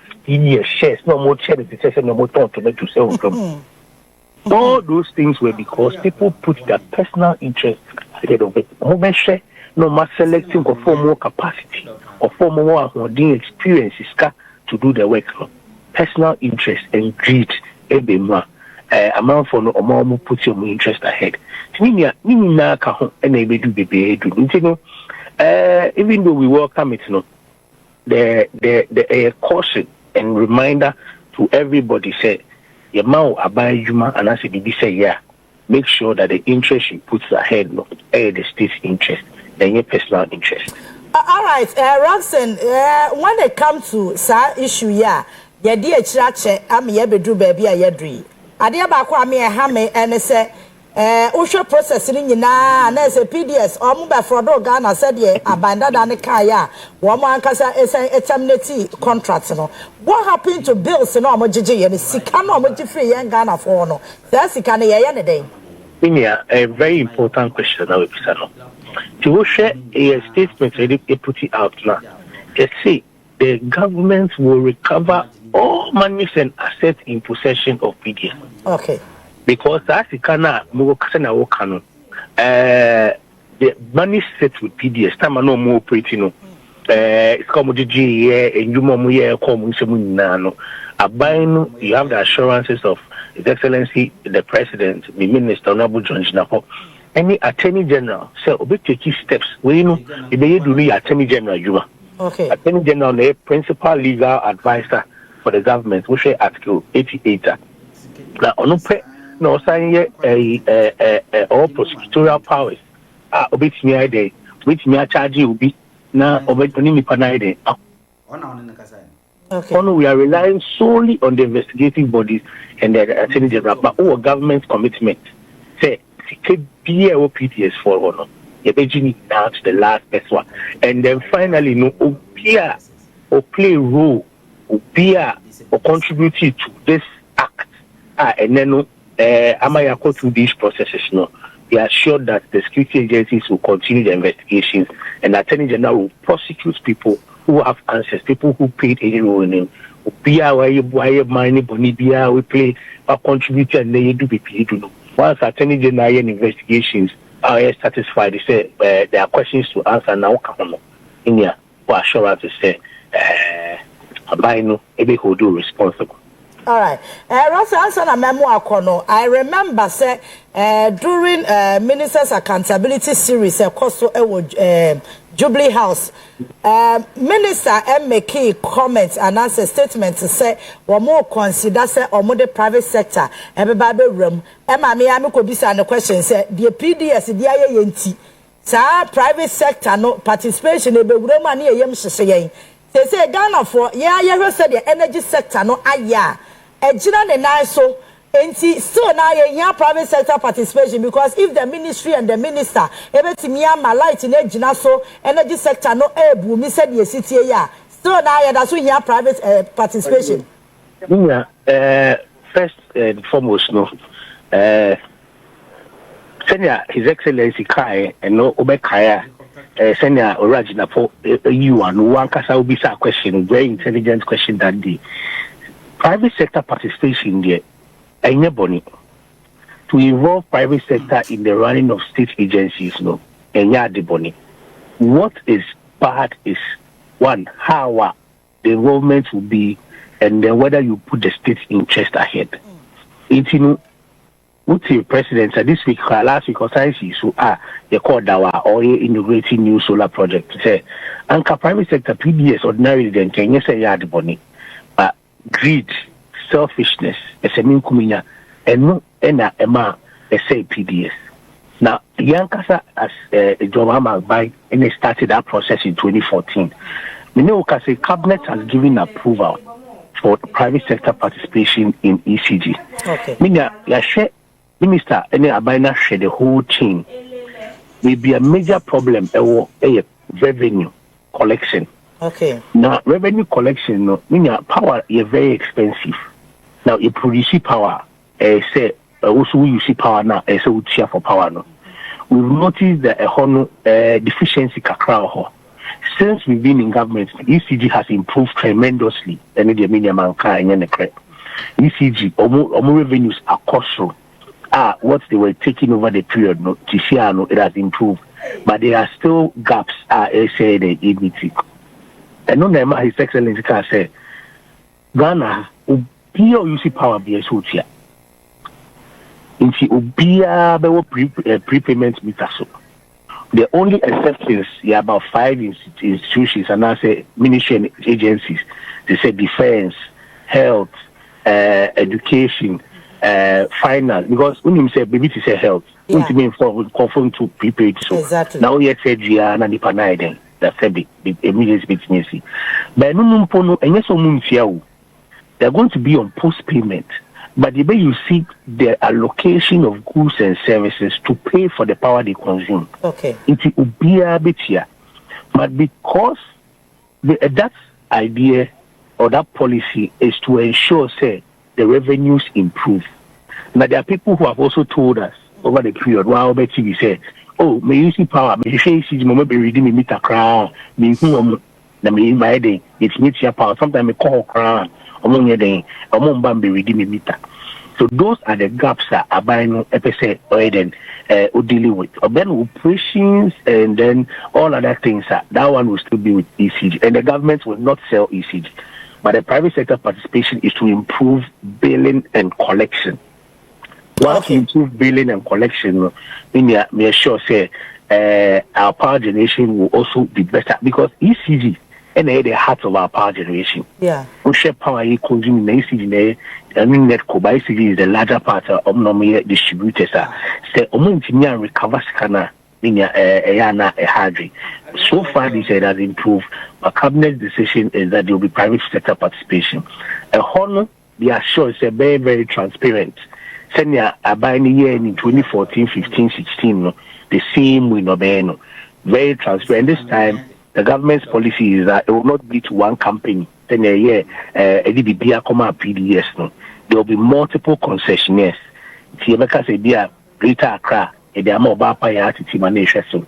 shares no more charity no more talk to sell from. All those things were because people put their personal interest ahead of it. No matter selecting for more capacity or for more experiences to do the work. Personal interest and greed amount for no more put your interest ahead. Even though we welcome it, the caution and reminder to everybody say your mouth abide Juma and as it say yeah, make sure that the interest you put ahead the state's interest than your personal interest. All right, Robson, when it comes to that issue, yeah, your dear church, I'm here to do baby a yadri. I dear back one me a hammer and say, Usha processing in na as a PDS or move for Ghana said, yeah, abandoned and a kaya, woman casa is a eternity contract. What happened to bills and Omojiji and Sikano Moji and Ghana for no? That's the kind of day. A very important question now, Pisano. To share a statement ready to put it out now. They say the government will recover all monies and assets in possession of PDS. Okay. Because that's the kind of the money set with PDS. Time no more operating. It's commodity and you more you have the assurances of His Excellency the President, the Minister, Honorable John Jinapo. Any Attorney General, so we take steps. We know if they do the Attorney General, you are. Okay. Attorney General, the principal legal advisor for the government, we say Article 88. Now, on no sign all prosecutorial powers. Obit me idea, which me a charge you be now obit me panide. Okay. We are relying solely on the investigative bodies and the Attorney General, but our government's commitment. Say, PTS for honor. You're down to the last best one. And then finally, no, Obia or play a role, Obia or contribute to this act. And then, Amaya go through these processes, no. We are sure that the security agencies will continue the investigations and the Attorney General will prosecute people who have answers, people who played any role in it. Obia, why you money, Bonibia, we play or contribute and they do be once Attorney General investigations are satisfied, they say there are questions to answer now. Come on, in here for assurance to say, Abino, maybe who do responsible. All right. Rosa answer na memoir kono. I remember say during Ministers Accountability Series koso Jubilee House, Minister make comments and answer statements to say we more consider say the private sector everybody room. Me could be the question say the PDS the yenti. Sa private sector no participation be room ani yem hyehyɛ. They say Ghana for yeah said the energy sector no aya. Ejina ne nai so enti still na ye private sector participation because if the ministry and the minister ebetimi ama light na ejina so energy sector no ebu mi said ye city ya still na ye that so here private participation. First and foremost no senior His Excellency Kai and no obekaya senior origina for you and one kasa ubisa question, very intelligent question that day. Private sector participation there, anybody to involve private sector in the running of state agencies, no, and what is bad is one, how the involvement will be, and then whether you put the state interest ahead. It's what's your president this week, last week or science so they called our or integrating new solar project. Say, anchor private sector PDS ordinarily then can you say yeah the bonnie. Greed, selfishness, kumina, and no ema say PDS. Now, Yankasa as a job by and they started that process in 2014. Minokase cabinet has given approval for private sector participation in ECG. Okay. Minister and Abina share the whole chain. Will be a major problem a revenue collection. Okay. Now, revenue collection, no, meaning power is very expensive. Now, you produce power, say, also you see power now, so we cheer for power now. We've noticed that a deficiency kakra. Since we've been in government, ECG has improved tremendously. And the minimum car and the crap. ECG, almost revenues are costly. What they were taking over the period, no, it has improved. But there are still gaps, say the EBT. And no name, His Excellency can say, Ghana, you see power be a social. Inti ubia bewo prepayment meter so. The only exceptions are about 5 institutions and I say ministry agencies. They say defense, health, education, finance. Because when you say baby to say health, when you mean for conform to prepaid so. Exactly. Now yet said Gianna di Panaiden. That's a big immediate bit. But no pono and yes they're going to be on post payment. But the way you see the allocation of goods and services to pay for the power they consume, it will be a bit here. But because that idea or that policy is to ensure, say, the revenues improve. Now, there are people who have also told us over the period, while we say, oh, may you see power, may you say, maybe redeem a meter crown, it's meets your power, sometimes we call crown. So those are the gaps that are buying EPC or dealing with. Then operations and then all other things. That one will still be with ECG. And the government will not sell ECG. But the private sector participation is to improve billing and collection. Once you improve billing and collection, we are sure say our power generation will also be better because ECG and the heart of our power generation. Yeah. We share power consuming ECG. I mean, ECG is the larger part of normal distributors. Say, engineer recover scanner in a hardry. So far, this has improved. But cabinet decision is that there will be private sector participation. A honor, they are sure it's a very, very transparent. Send a buying year in 2014, 15, 16, the same way, no, very transparent. This time, the government's policy is that it will not be to one company. Then a year, PDS. No, there will be multiple concessionaires. Tiemeka say be a Greater Accra, and there are more Bapa Yati Manesha. So,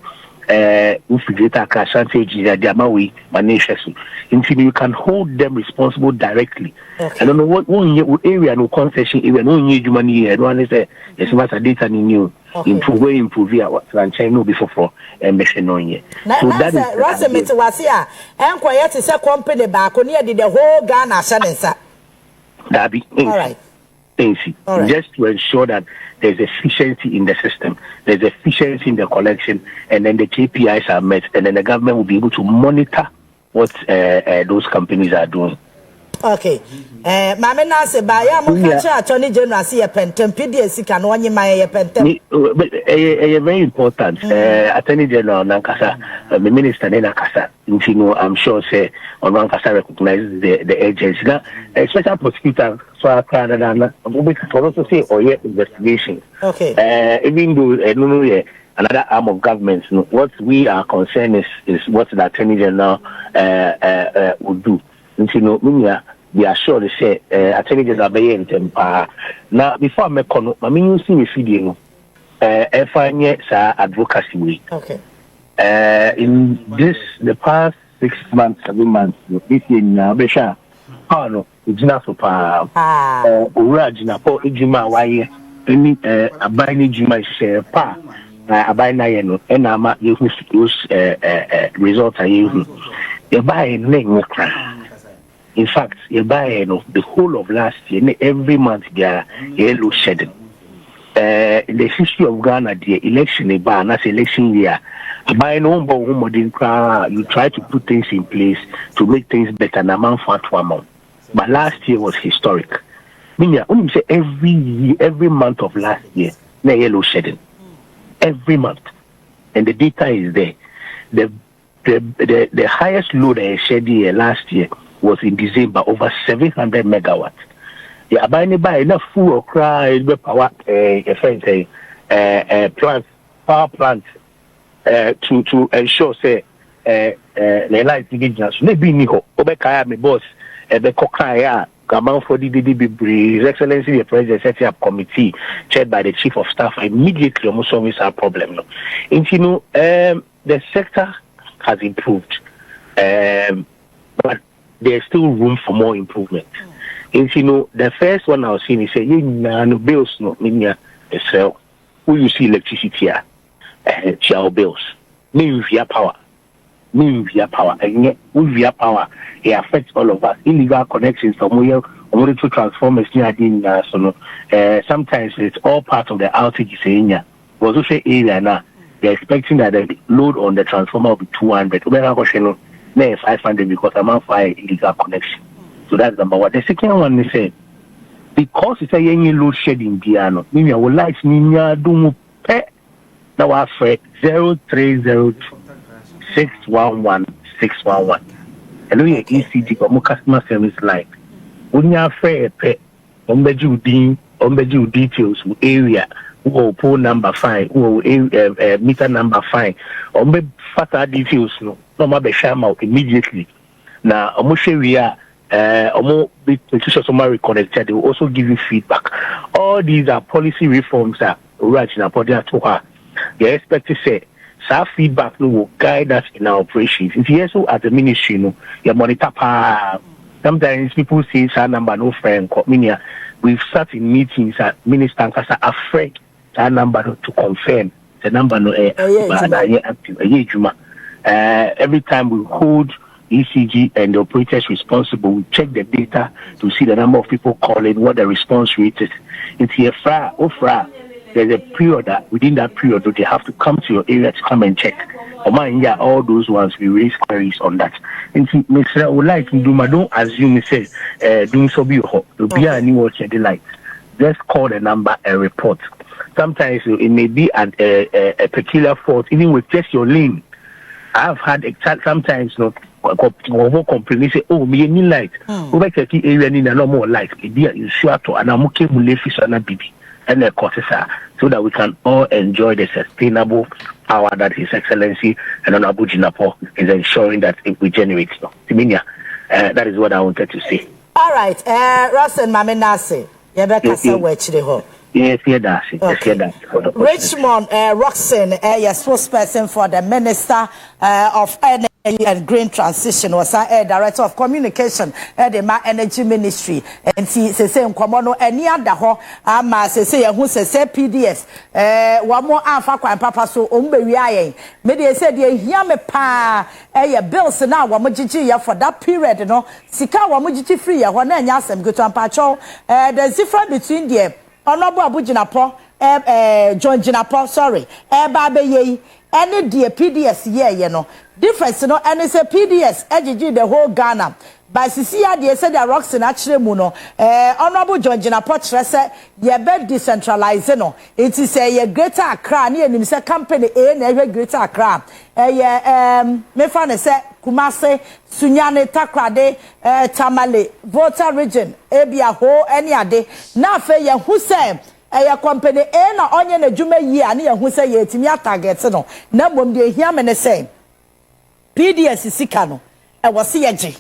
Greater Accra, Shanti, the Amawi Manesha. Until you can hold them responsible directly. I don't know what area, no concession, even no new money. I don't understand. It's not a data new. Improve what China before and mission on ye. So that is Rasamit was here and quiet is a company back on here did the whole Ghana Shanesa. That be all right. Just to ensure that there's efficiency in the system, there's efficiency in the collection, and then the KPIs are met, and then the government will be able to monitor what those companies are doing. Okay. Mama Nase by Yamuka Attorney General see a pentem PDS can one you my pentem. Very important. Attorney General Nankasa, the Minister Nakasa, I'm sure say on Nankasa recognizes the agency. Now, a special prosecutor so I can also say or yet investigation. Okay. Even though another arm of government, what we are concerned is what the Attorney General would do. We are sure to say, Attorney General Baye Tempa. Now, before I make on, I mean, you see me feeding, advocacy week. Okay. In the past 6 months, 7 months, this year, Besha, no, it's not so far. Urajina, for Ijima, why, any, a binding Jima share, a binding, and I'm not using those results. Are using. You buy a name, in fact, you buy the whole of last year, every month they are yellow shedding. In the history of Ghana, the election election year, by no more you try to put things in place to make things better than amount for to amount. But last year was historic. Meaning, only say every month of last year, they yellow shedding. Every month. And the data is there. The highest load I shed here last year was in December, over 700 megawatts. Yeah, by enough full or cry power power plant to ensure say the light indigenous maybe niho obekaya me boss ebe kokaya Gaman for the His Excellency the President setting up committee chaired by the Chief of Staff immediately almost solving our problem. No, and you know, the sector has improved, but there's still room for more improvement. And you know, the first one I was seeing is say, no bills, no meaning sell. Who you see electricity here, share bills. Me via power, and yet via power, it affects all of us. Illegal connections from where to transformers near sometimes it's all part of the outage in here. Was also area now. They're expecting that the load on the transformer will be 200. 500 because I'm on fire illegal connection. So that's number one. The second one is saying because it's a young load shedding piano, maybe I would like to do pet now I fret 0302 611 611. And we ECG or more customer service line. When you have fair pet on the details area. Who phone number fine, who meter number fine, or maybe faster details no be sham out immediately. Now, we are big petitions reconnected. They will also give you feedback. All these are policy reforms that right in to her. They expect to say some feedback will guide us in our operations. It's here so at the ministry, you monitor. Sometimes people say our number no friend. We've sat in meetings at ministers are afraid. That number to confirm the number no every time we hold ECG and the operators responsible, we check the data to see the number of people calling, what the response rate is. It's here there's a period that within that period they have to come to your area to come and check. All those ones we raise queries on that. And Mr. I would like to do don't assume say doing so be any watch the light. Just call the number and report. Sometimes it may be a peculiar fault, even with just your lane. I've had sometimes complain say, oh, me any light. Over the area need no more light. It be a sure to and I'm okay with fish and a baby and a cortesa so that we can all enjoy the sustainable power that His Excellency and Honorable Jinapo is ensuring that we generate. That is what I wanted to say. All right, Ross and Mamenase, Yabeka Yes, that. Richmond Roxanne, spokesperson for the Minister of Energy and Green Transition, was Director of Communication at the Energy Ministry. And she says, "Komono any other ho ama say who say PDS one more alpha and papa so umbe maybe said ye hear me pa bills now wamujiji for that period no sika wamujiji free ya wana nya asem go to ampacho there's difference between the Honorable Abu Jinapo, John Jinapo, sorry, Babe ye, any dear PDS ye, difference, and it's a PDS, edgy the whole Ghana. By Cecilia, they said that Roxanne actually muno, Honorable John Jinapo, Tressa, ye bed decentralized, it is a greater Accra, near himself company, a greater Accra. Me fan say Kumase, Sunyane, Takrade, Tamale, Volta region, Ebia ho, any ade. Na fe ye who say a company na onion a jume ye and ye who say ye timia targets no. Na mum de hear me say PDS Sikano, I was CG.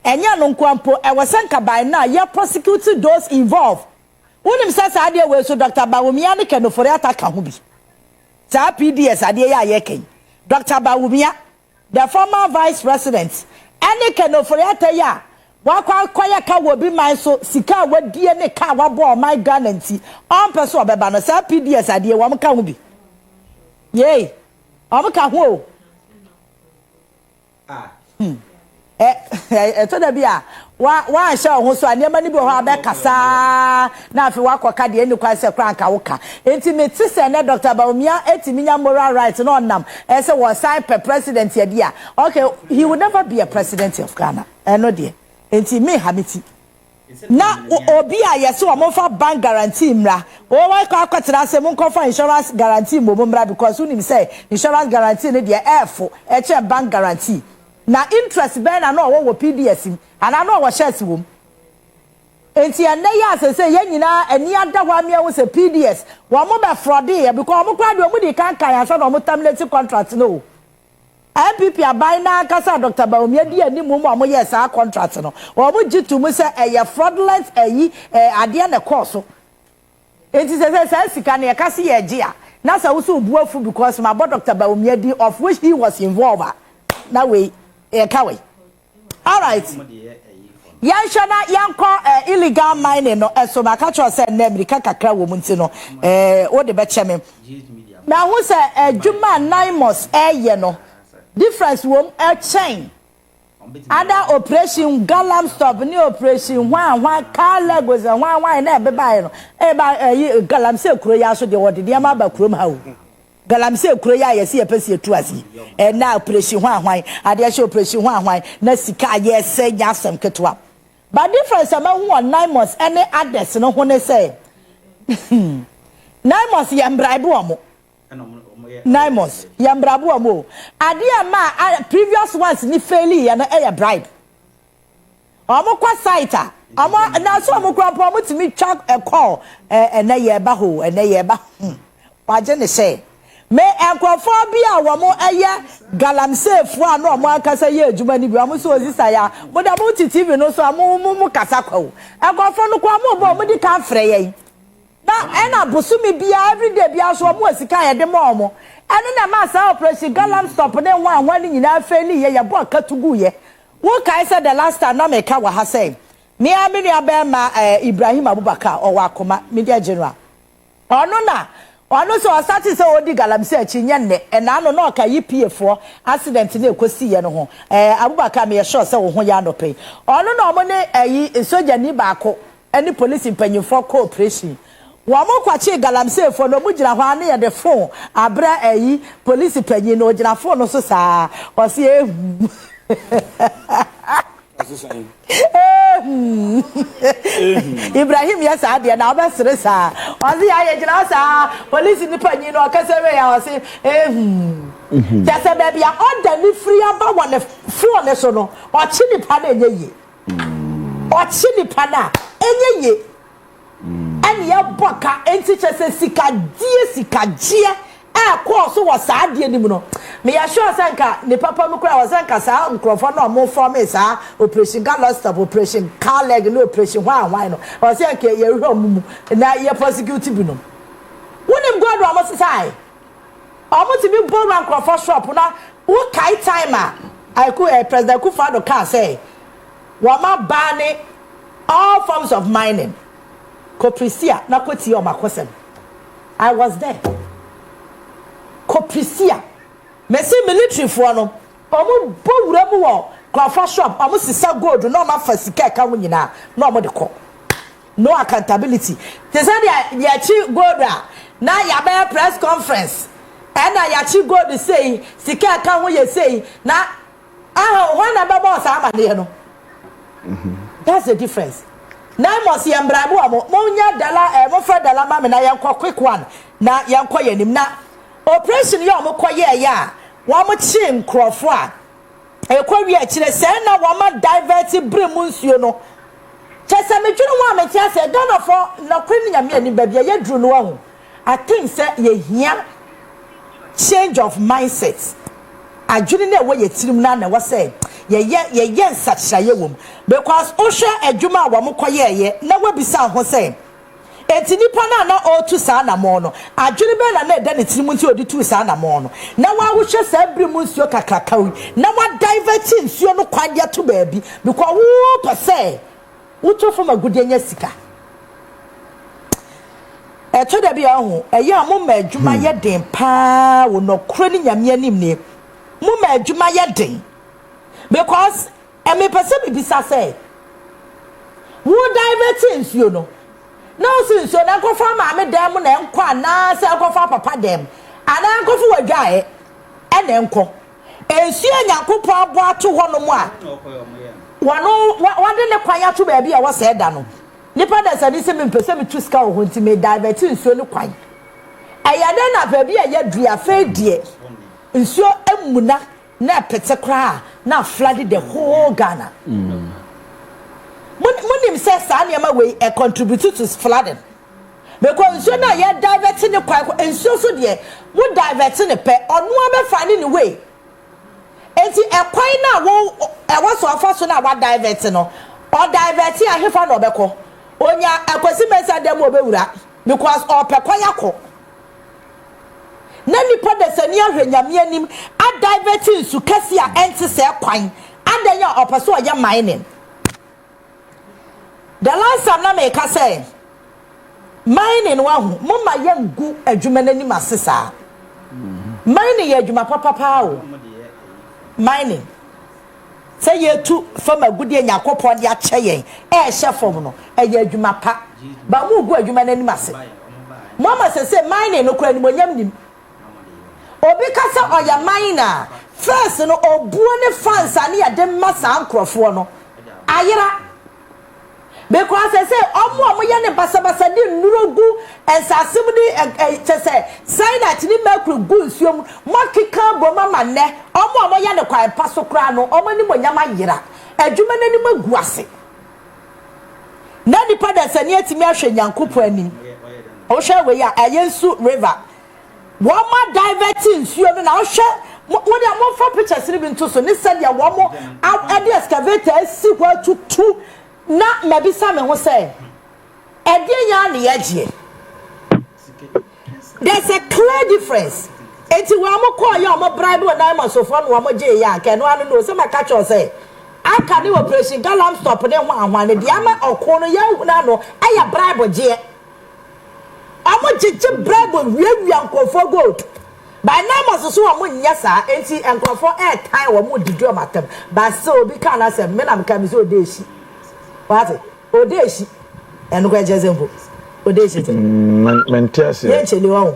And ya non kwampo, I was sent by now, ye prosecuted those involved. When him says idea was so Dr. Bawumiani can for that akahubi. Sa PDS idea ye Dr. Bawumia, the former vice president, any can of ya. Wakwa kwaya will be my so sika what DNA car wabo my guarantee. On person of Babano, sa PDS idea, one can be. Yea, Amaka ho. Todabia, one show who so I never knew how back kasa. Now if you walk or caddy any quite a crank oka. Intimate sister and Dr. Baumia, 80 million moral rights and on them. As a was signed per president here. Okay, he would never be a president of Ghana. And no dear. Intimate habiti. Now, Obia, yes, so I'm offer bank guarantee. Oh, I can't say one for insurance guarantee, Mumra, because soon him say insurance guarantee, the air for a bank guarantee. Now interest ben I know what PDS and I know what shares womb. And see and they say yenina and near that one year was a PDS. One more fraud because I'm glad you can't carry a sort of terminated contract. No. MPP abai na kasa Dr. Baumia di ani mu mo yes our contract no wo mo gitu mu say fraudulent ade na course it is say sika na kase ye gia na say wo so buafu because my Dr. Baumia di of which he was involved na we kawe all right yanshana yanko illegal mining no so ma ka cho say na America kakra wo mu nti no wo de be cheme na wo say adwuma 9 months ye no difference wom chain other operation galam stop ni operation one car legos and one na be buy no galam se kuro ya so de wode de ma ba kuro ma wo galam se kuro ya yesi e pese etu asi na operation one ade she operation one na sika ye se nya asem ketwa but difference am hu 9 months any others no ho ne say 9 months ye mbraibu omo 9 months yambrabu amo adia ma previous ones ni fairly ya na bribe omo kwa site omo na so omo kwa omo timi twa call na ye ba ho na ye ba waje ne say me enkrofo bia wo mo galamsey fu anu omo akasa ye adwuma ni bi omo so ozisa ya mo da mo TV no so mo kasa kwawo enkrofo no kwa mo di kan frɛ ye na ena busumi bia everyday bia so mo asika ye de mo eno na ma sa operation galam stop ne wan ni nyina afeli ye bo akatugu ye wo kai say the last time na me ka wa ha say me amini abema Ibrahim Abubakar o wa akoma media general ono so asati say odi galamsey achi nye ne na no na ka yipefo accident na ekosi ye no ho Abubakar me sure say wo ho ya no pay ono na omo ne soja ni baako any police impanyefo cooperation wamo kwachi galamsey fo no mujira ho ane ye de phone abra police panyi no ojira phone no so saa o se Ibrahim yes ade na obesere saa o se ya ye jira saa police ni panyi no kasewe ya o se jase baby ya order ni free aba won phone so no o chi ni pa na enye ye and ya boka enti chese sikagie course was sad ye nimu no me ya sure sanka ne papa mu kura wasanka sa nkrofo no mo form sa operation gallows stop operation car leg no operation why no wasanka ye hwam na ye prosecute bi no wonim god wa mo sai omo ti bi bo ran nkrofo shop na wo kai timer president Kufado can say wa ma ban all forms of mining Koprisia na kweti o makosem I was there Koprisia mesi military for no omo bowura mu wo kwafa shop omo sisa gold no ma fasika ka wo nyina no omo de ko no accountability they say ya chi gold na ya be press conference and ya chi gold say sika ka wo ye say na when be boss amane no that's the difference 9 months yambrabu amo monya dala mo fra dala ma me na yankọ quick one na yankọ yanim na operation ya mo koye ya wa mo chi nkrofo a ekọ wi a kire se na wa ma divert bremu nsuo no chese me twunu wa me tia se Ghana for na kwani nyame ani babia ye duru no ho I think say ye hia change of mindset adwene na wo ye tirim na wo say ye nsachiraye wom because ohwe adwuma wa mokoye ye na wabisa ho say enti nipa na otu saa na mo no adwene be na eda ne tirim nti odi tu saa na mo no na wa wo hwe saa brimu nsuo kakrakawi na wa divert nsuo no kwade to baabi because wo pese wo to from agudenya sika to da bia ho eya mo ma adwuma ye den pa wo no kro ni nyame anim ne mo ma adwuma ye den because me person be bisa say wo divert nsuo no na nsuo na kofa ma me dem na enko na se kofa papa dem ana kofa wadwae e na enko nsuo nyankopon abo ato ho no mu a wono wade ne kwan ato ba bia wo se da no nipa da sadi se me person me tu ska ho nti me divert nsuo no kwan ayade na ba bia ya dua fe die nsuo emuna na pete kra na flooded the whole Ghana. Munim says Sanyama way contribute to flooding. Because you know you're diverting the quack and so dear would diverting a pet or no other finding a way. enti ekwan na wo e so afa so na wa divert no or divert a hefa no obekọ onya akwasi mesa dem obewura because opekwa yakọ na nipa de sani ahwenyame anim a divert nsu kase a enti se kwan adanya opeso oya mining. The last time na me ka say mining wa hu mo ma yangu adwuma nanim asesa mining ye adwuma papa o mining say ye tu from agudie nyakopon de ache yen e hye fom no e ye adwuma pa ba mu gu adwuma nanim ase mo ma say mining no kura ni monyam nim obi ka say oya miner first no obuo ne fans ani ya de masa ankrofo no ayira because I say omo ye ne basabasa di nurogu ensasem di say say that ni makru gu nsuom mokika boma manne omo ye ne kwan paso kra no omo ni monyama yira adwuma nani magu ase na ni pada sani atimi ahwe nyankopo anim o hwe we ya ayensu river wo ma diverting nsuo no na o hwe wo de amon for pictures ni bi nto so ni said ya wo mo ade excavator si kwa tutu na mabisa me ho say edie nya na yagie there's a clear difference enti wa mo call ya mo bribe we diamond so for no wa mo je ya ke no anu no se ma catch us say aka ni operation galam stop ne ho ahwan ne dia ma okon no ya na no aya bribe je amo jeje bribe wi ankofo gold by now so wa mo nya sa enti ankofo time wa mo didu matam ba so bi kan na se me na me ka mi so deshi what odeshi enu kwa jezembo odeshi mentasi ye cheli won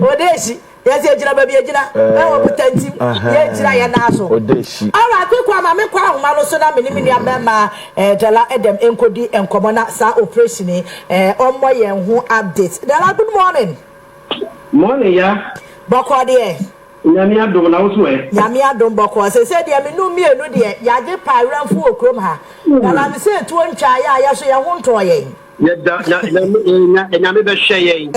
odeshi yes ye jira baby ye jira na wo butanti ye jira ya na so odeshi ara kwekwa ma me kwa ahoma no so na me ni abema jala edem enkodi enkomo na sa operation ommo ye hu update dala good morning ya bokode nyame adom na wo so e nyame adom boko se de me nu mienu de yaje paranfu okrom ha na me se tuo ntwa ya so ye ho nto ye nyame be hwe ye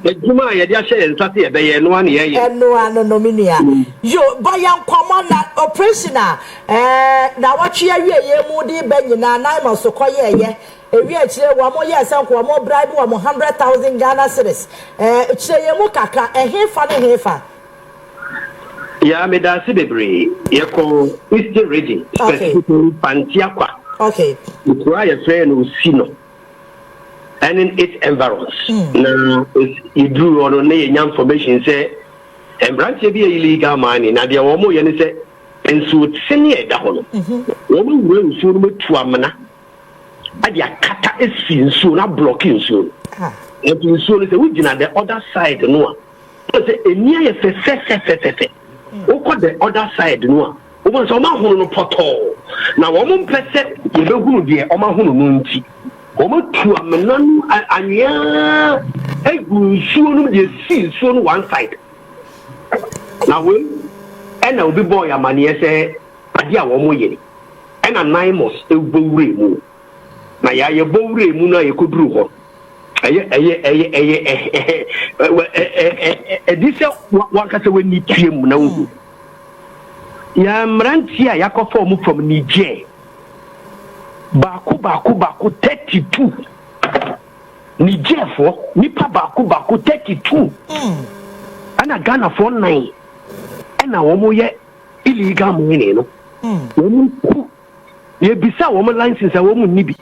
ejuma ye de ahye ye nsate ye be ye no ane ye eno ano no minia yo boyan komo na operation na watwe awie ye mu de banyina na ma so koye ewi akire wa mo ye san ko mo bribe wa mo 100,000 Ghana cedis chire ye mu kaka hefa ne hefa ya me da se bebre ye ko Eastern region specifically Pantiakwa okay try your friend Usino and in its environs now you do on no information say and branch be illegal mining na dia wo mo ye ne say enso sene da ho no wo mo wura nso no metu amana ade akata esi nso na block nso and nso no say we gina the other side no say enia ye fe oko the other side no a wo so ma hunu no poto na wo mo mpese ye behunu de o ma hunu no nti o ma tu amena no anya nsuo no de si nsuo no one side na we ena obi boy amane say ade a wo mo ye ena nine months ebowure mu na ya ye bowure mu na ye koduru ho edise wakase we ni twem na wo ya mrantia yakofo mu from Niger baku 32 Niger for nipa baku 32 ana Ghana for 9 ana wo mo ye illegal money no wo mu ku ye bisa wo mo license wo mu nibi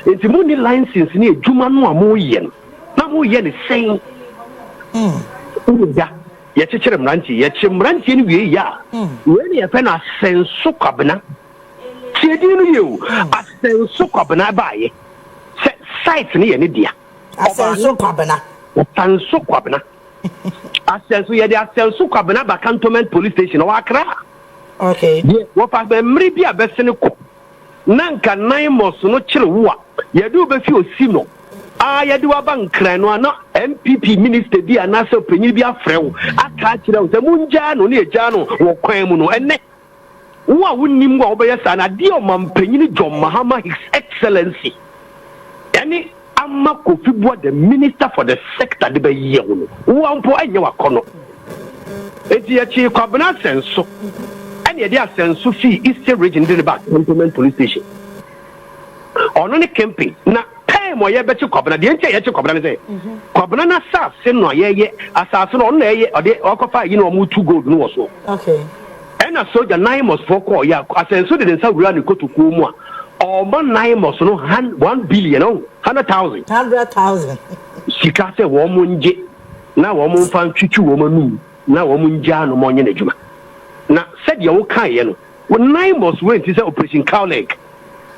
enti mo ni license ni ejuma no amo ye na mo ye ne sen ya ye chechere mranti ni wie ya we ne ye pe na senso kwabena tiedi no ye o asenso kwabena ba ye site ni ye ne dia asenso kwabena asenso ye dia asenso kwabena ba cantonment police station wa Accra okay wo pa be mri bia be sene ko nanka 9 months no kire wo a ye do be fi osi no ye do abankran no ana MPP minister bi ana so panyi bi afrewo aka kire wo se munja no ne eja no wo kwan mu no enne wo a wonnim wo be yesa na de o mampanyi ni John Mahama His Excellency yani amma Kofi Boadu the minister for the sector de be ye wo no wo ampo anya wakono eti echi kwabena senso and ye dia senso fi Eastern Region de back Cantonment Police Station ono ne camping na time o ye bechi kwabena de ntia ye chi kwabena ne say kwabena na sa se no ye asase no no ye ode okofa yi no mu 2 gold no so okay and a soldier 9 months for call ya asenso de nsa wura ne kotoku mu a omo 9 months no 1 billion no 100,000 sika se wo mu nje na wo mu fa twitwi wo manu na wo mu nja no mo nye na djuma na said ye wo kan ye no 9 months went is operation cow leg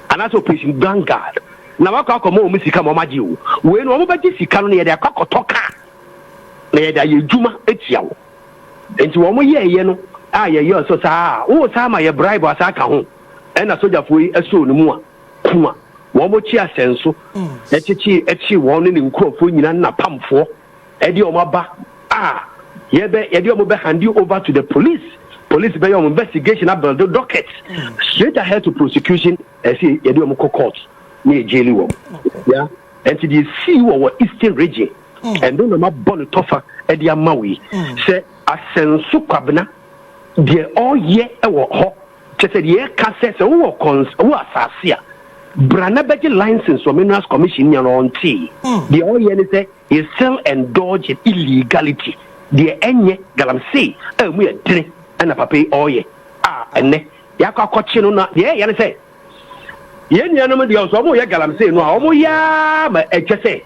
and that's operation vanguard na waka akomo o mu sika mo maji wo we no mo baji sika no ye de akokotoka na ye da ye djuma etia wo enti wo mo ye no a ye so saa wo saa ma ye bribe asa ka ho e na soldier fo yi eso no mu a kuma wo mo chi asenso echi wo ne nkrofo nyina na pamfo e de o maba ye de o mo be hand you over to the police be your investigation about the docket straight ahead to prosecution see ye de o mo court ni jail wo yeah and to the see wo Eastern Region and don't ma bon tofa e de amawi say asenso kwabena de all ye e wo ho che ye ka se wo asase a brana beji license for minerals commission yan on tea the all ye ni say is still indulge in illegality the enye galamsey mu ye dire na papa all ye enne ya ka kochi no na ye ye ni say ye nuanom de so mo ye galamsey no a mo ya ma eche say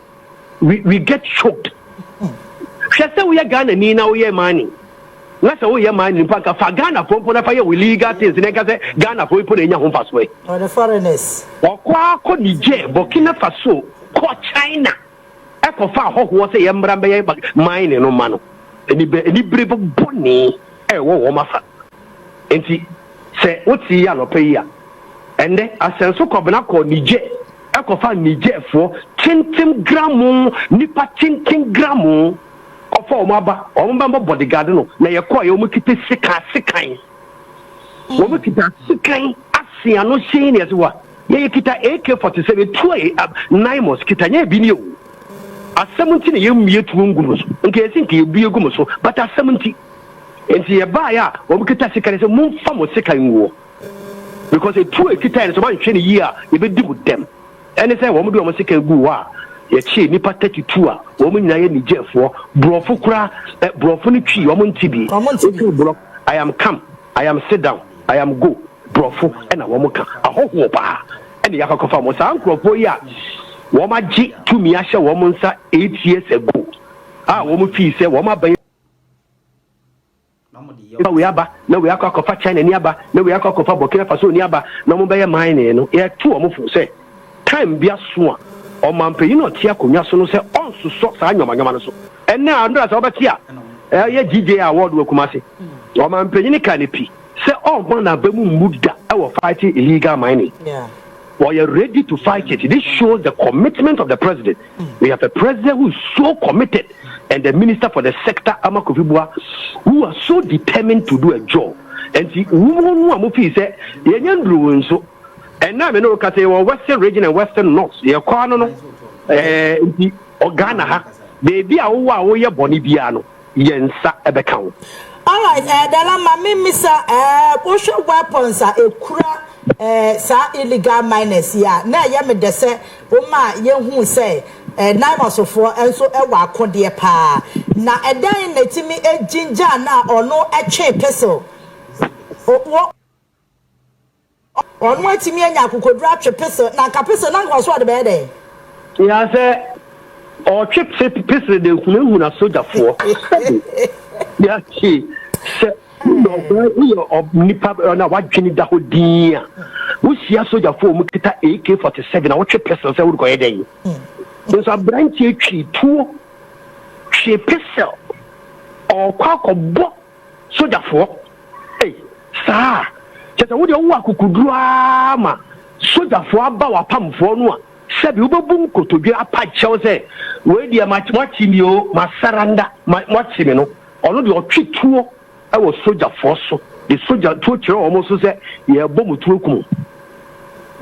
we get choked hwese wo ye Ghana ni na wo ye mani na so wo ye mani mpa fa Ghana pompo na fa ye illegal things ne ka say Ghana po ipo na nya ho faso e or the foreigners okwa ko Niger Burkina Faso ko China ekofa hoho say ye mbra be ye mine no ma no eni brebo boni wo mafa enti se oti ya no pe ya ende asenso kobena ko Niger ekofa Niger fo tintim gramu nipa tintim gramu ofa o maba o mba bodyguard no na ye ko ye o mukite sikan o mukita sikan asia no shin ye wa ye kita AK47 2 9 mos kita nya bi ni o asemunti ne ye mie tu ngunu so nke esi nke ebu egum so but asemunti enti ye ba ya o mukita sikan se mun fa mo sikan wo because e tu kita so man hwe ne yi a ye be di mu dem ene se wo mu do mo sikan gu wa ye chi nipa 32 a wo mu nyina ye Niger fo brofo kura brofo ne twi wo mu ntibi I am come I am sit down I am go brofo ena wo mu ka ahoho ba ene yakakofa mo sa nkrofo yi a wo ma gi tumi ahye wo mu nsa 8 years ago wo mu fi se wo ma ban na we aba na we akakofa China ni aba na we akakofa Burkina Faso ni aba na mo be ye mine no ye tu wo mu fu se time bia so a o man pe yino tia konwa so no se on so sa nyoma no so enne andra sa obetia ye GJ award we kumase o man pe yini kanepi se on man na be mu muda e wo fighting illegal mining well, you're ready to fight it. This shows the commitment of the president. We have a president who is so committed, and the minister for the sector, Amakofibua, who are so determined to do a job. And see, who say, so. And now we know because they were Western region and Western North. They are calling the Ghana. They be a way Bonibiano. Yensa Ebekau. All right, Dalama, Mr. Ocean weapons are a kura. Sa illegal miners ya na ya me de se o ma ye hu se na masofo enso e wa akode pa na edan na timi ejinja na ono etwe peso ono timi anya akokodru atwe peso na ka peso na nko so de be de ya se o twe peso de hunu na soja fo ya chi se we are nipa na wadwini da hodia we see soldier for mu kita AK47 na what person say we go eden so branch etwi tuo hwe pistol o kwakobo soldier for sa cheta we dey wo akukudru ama soldier for aba wa pamfo no a sebi ubebum kotodwe apachew say we dey machi mi o masaranda machi mi no ono dey otwi tuo I was soldier force the soldier to chiro almost say ye bom to kum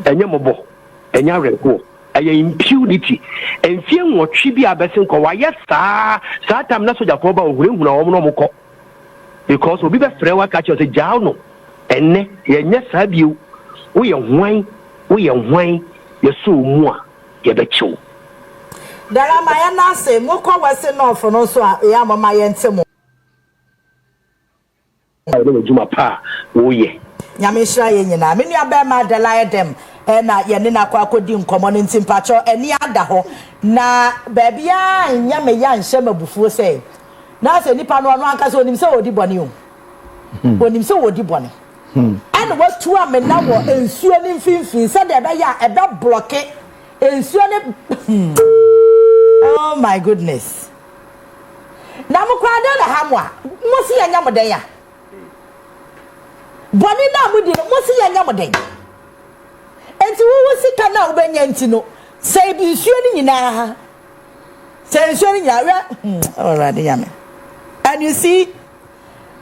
enye mobo enya reko eye impunity enfie nwotwe bi abesin ko wa ye saa time na soldier for ba ohurehuna wo no moko because obi be frɛ wa catch us jaw no enne ye nya sabio wo ye hwan ye so mu a ye be chiw dara ma ya na se mo ko wese no fo no so a ya mama ye ntemo no juma pa wo ye nyame hira ye nyina me nua ba ma dala dem na ye ne na kwa akodi nkomo no ntimpacho eni ada ho na ba bia nya me ya nhye mabufuo se na se nipa no anka se onim se odi bone o onim se odi bone and what two am na wo ensuo ni mfimfin se de be ya e be block ensuo ni oh my goodness na mo kwa de na hamwa mo si ya nya mo den ya bone na mo di mo si ya nya mo den enti wo sika na wo benya enti no say bi nsuo ni nyina ha say nsuo ni nyina already yame and you see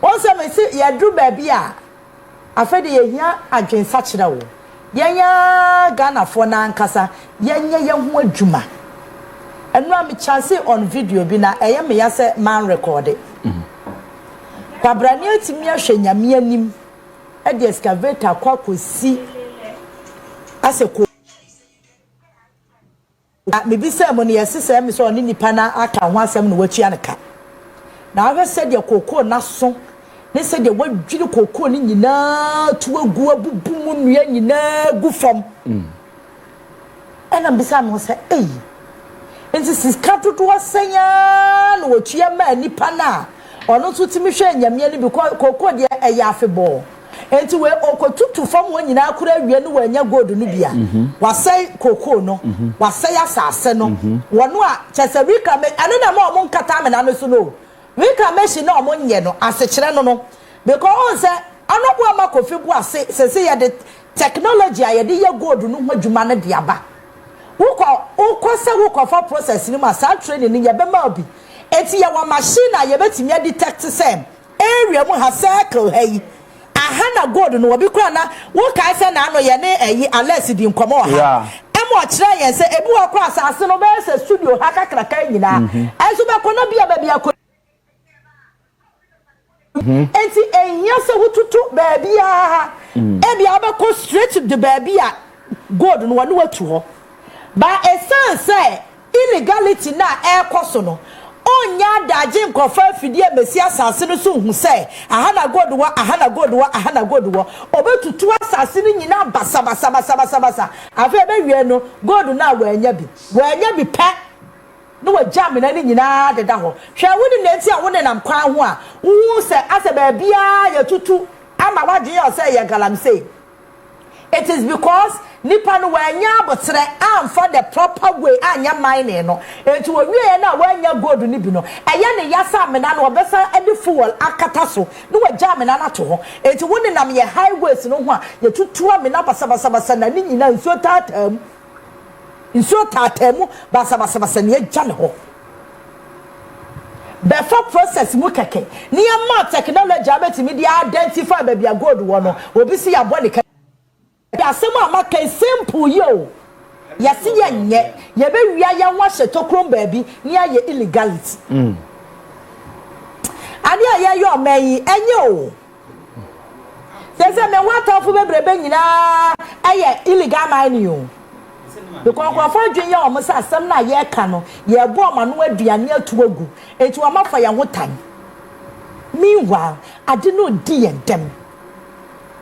once me see ya dru baby a afede ye hia adwensa kira wo yenya Ghana fo na nkasa yenya ye ho adwuma enu am chance on video bi na eye me ya se man record kwabrani atimi ahwe nyame anim e de excavator kwa kosi ase ko me bi se mo ne yesese me so ni nipa na aka ho asem no wachi anka na ave se de kokoo na so ne se de wadwiri kokoo ni nyina tu agu abubu mu nua nyina gu fam ena bisa mo se enti siska toto asenya no watua ma nipa na ono so timi hwe nyame ni bi kokoo de eya afebo enti we okotutu fam wo nyina akura wie no wanya gold no bia wasai kokoo no wasai asase no wono a chese wika me ane na ma omo nkata me na no so no wika me shi na omo nye no asechire no because say anobu amakofi bu ase sese ye de technology a ye de ye gold no ho adwuma no de aba wo se for process ni ma sa training ni ye be ma obi enti ye wa machine a ye betimi detect say area mu ha circle hey ahana gold no obi kura na wo kai se na no ye ne eyi ales di nkomo ha emo kire ye se ebi wa kura asase no be se studio ha kakraka nyina enso be kono bia ba bia ko enti enya se hututu ba bia e bia ba ko straight to the baby gold no wanu watu ho ba essence illegality na e koso no onya daje nkofa fidie mesi asase no so hu se ahana gold wo obetutu asase no nyina basa afa be wie no gold na wanya bi pe no wa jam na ni nyina deda ho hwe woni na enti a woni nam kwa ho a hu se ase ba bia ya tutu ama waje ya se ya galamsey. It is because nipa no wanya abotre am for the proper way anya mine no enti wo wie na wanya gold ni bi no eye ne yasa amena no obesa edi fuel akata so no wa jam na na to ho enti woni nam ye highways no ho a ye tutu amena basa na ni nyina nsuo tatam basa ne agya ne ho before process mu keke ni ama technology abetimi dey identify ba bia gold wo no obi si yabo ne asemo amaka simple yo yasi yenye ye be wia ya nwa shetokrom baabi ni aye illegality ani aye yo meyi enye o sese me wata fu bebrebe nyina aye illegal mining o because kwa dwen ya o mo sa asem na ye ka no ye bo ma no aduane atuagu enti wa mafa ya hotan meanwhile ade no di endem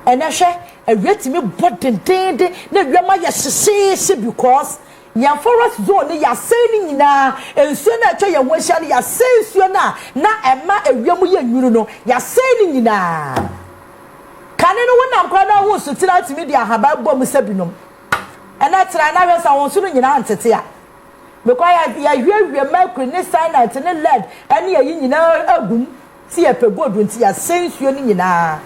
enehwe awetimi bodendende na wiama ya sese because ya forest zone ya seni nyina ensuo na atwa ya hwahia ya sensuo na ema awiamu ya nwuru no ya seni nyina kane no wonam kwa na ho sutira atimi dia haba bom sabinom ena tra na hwesa won so no nyina antete a because ya hwehwe makru ne cyanide ne lead ene ya nyina agum si ya pegodu nti ya sensuo ni nyina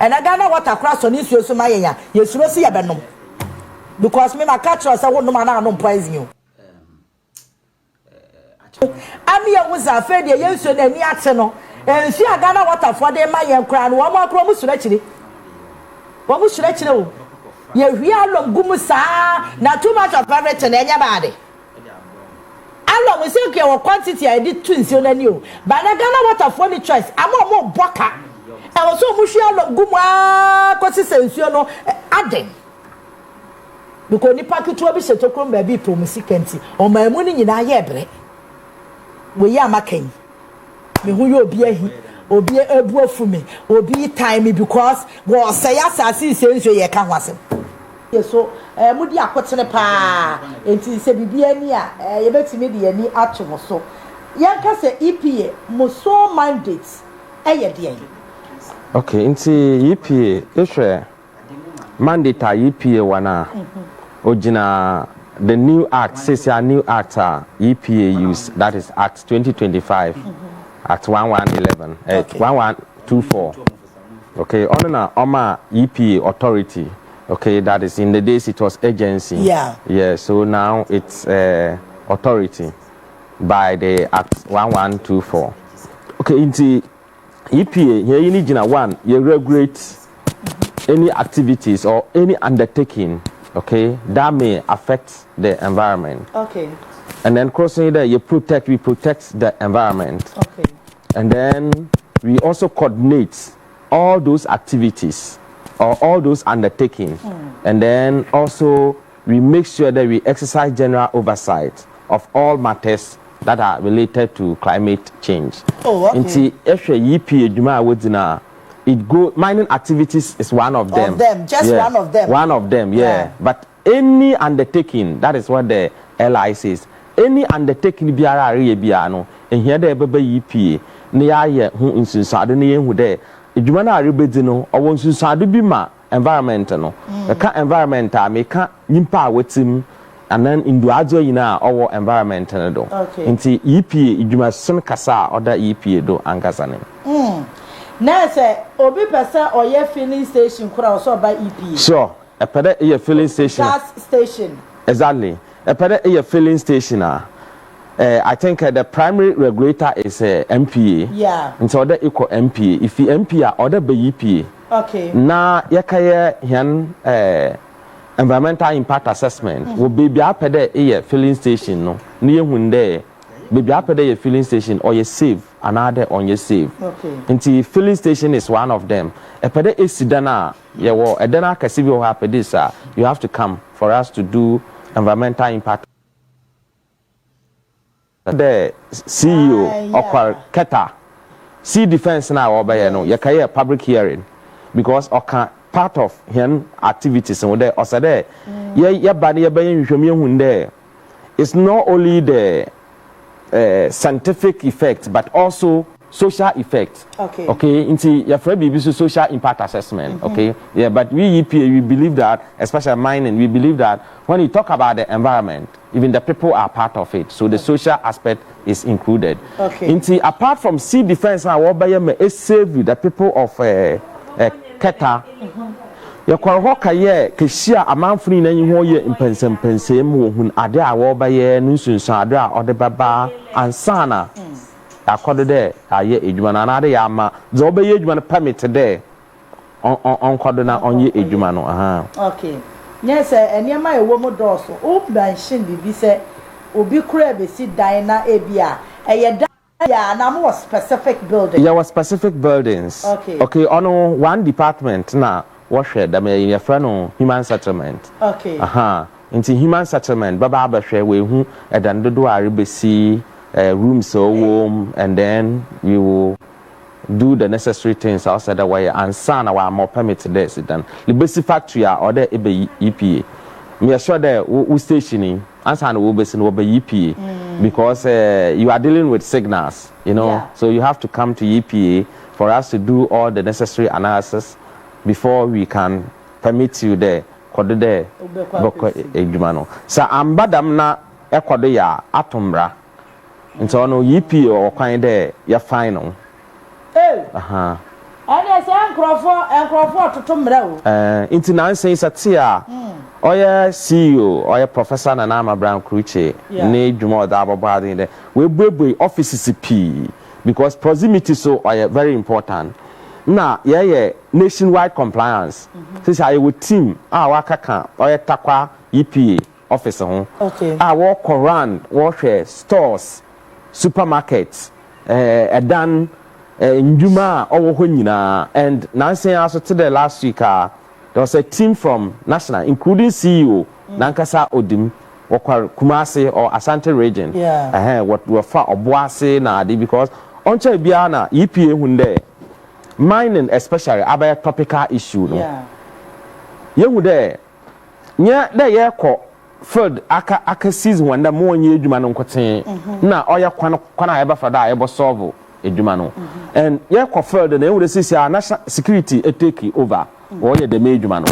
ena Ghana water cross on isuo so mayeya yesuro si ya benom because me catch us wo no na no poison you ami ya wuza fe de yensuo na ni ate no ensu ya Ghana water for de mayen kra no wo akro mu sura chire o ye hwi alom gumu saa na too much of everything enya baade alom we say ke wo quantity I did twins you na ni o ba na Ghana water for the choice ama mo boka was so mushia guma kwasi sensuo no aden because nipa ketewa bi setokrom ba bi promise kenti o ma mu ni nyina ye bre we ya makan me hu ye obi ahi obi ebu afumi obi time because wo say asase sensuo ye ka hwasem so mudi akotene pa enti se bibia ni a ye betimi de ani ato mo so yanka se EPA mo so mandate eye de okay nti EPA ehwe mandate EPA wana Ojina the new act says a new act EPA use, that is Act 2025, Act 1111, 1124. Okay, on Oma EPA authority. Okay, that is in the days it was agency. Yeah. So now it's authority by the Act 1124. Okay, in the EPA here you need one you regulate any activities or any undertaking. Okay, that may affect the environment. Okay. And then crossing there, we protect the environment. Okay. And then we also coordinate all those activities or all those undertakings. And then also we make sure that we exercise general oversight of all matters that are related to climate change. Oh, okay. Mining activities is one of them. One of them. One of them, yeah. But any undertaking, that is what the LI says. Any undertaking biara biano, and here they be EPA. Near who in Sunsadu near who there. Ijumana ribedino, or one Sunsadu bima environmental. A cat environmental, make nimpa with him, and then in Boadu ina our environmental. Okay. Into EPA, Ijuma Sun Kasa or the EPA do Angasanim. Now say obi person or your filling station could also buy EPA. Sure, a pede a filling station. Gas station. Exactly. A pede a filling station. I think the primary regulator is MPA. Yeah. And so that equal MPA. If the MPA or the EPA. Okay. Na yakaya yan environmental impact assessment. Will be a pede a filling station no near hunde. Baby apede a filling station or you save another on your save. Okay. Until filling station is one of them. A pede is sidana, yeah, well, a dana casivio hapedisa, you have to come for us to do environmental impact. The CEO or Keta, see defense now or by no, you can public hearing because part of him activities and there or there, yeah, but there. It's not only the scientific effect but also social effect. Okay. Okay, into your friend social impact assessment. Okay. Yeah, but we EPA we believe that, especially mining, we believe that when you talk about the environment, even the people are part of it. So the social aspect is included. Okay. Into apart from sea defense now what by save the people of Keta. Your Kwahoka ye, Kishia, a man free and you ye in Pensem when Ada Wabaye, Nusun Sadra, or the Baba, and Sana. I called it there, I ye Edman, another Yama, Zobe Edman permit today on Cordona on ye Edumano. Okay. Yes, sir, and near my woman dorsal, open by Shindy, be said, Obi Crabbe, sit Diana Abia, and I'm more specific buildings. There were specific buildings. Okay. Okay, on one department now. Washer that may your friend human settlement. Okay. Into human settlement, Baba share we who at the end rooms so warm, and then you will do the necessary things outside the way and son our more permitted this then. The basic factory or the EPA. Me assure that we stationing and son will be EPA because you are dealing with signals, you know, so you have to come to EPA for us to do all the necessary analysis before we can permit you there. Kwado there boko ejumano. Sa ambadam na ekwado ya atombra. Nti ono yipi o kwan there ya final. Ana say enkrofo totombra o. Nti na say satia. Oya CEO, oya Professor Nana Brown Kruche, ne dwuma da abobade there. We build offices P because proximity so oya very important. Now, nationwide compliance. Since I would team, wakaka or takwa EPA officer. Okay. I walk around, stores, supermarkets, Njuma owo ho nyina and nansen aso to the last week there was a team from national including CEO Nankasa Odim or Kumasi or Asante region what were far Obuasi na adi because onche biana EPA hunde mining especially abaya topical issue no yehu de nya de ye ko field aka season wanda mo nye adwuma no nkoten na oya kwana eba fada ebo solve adwuma no and ye ko field na ewu de sisi national security take over oye de me adwuma no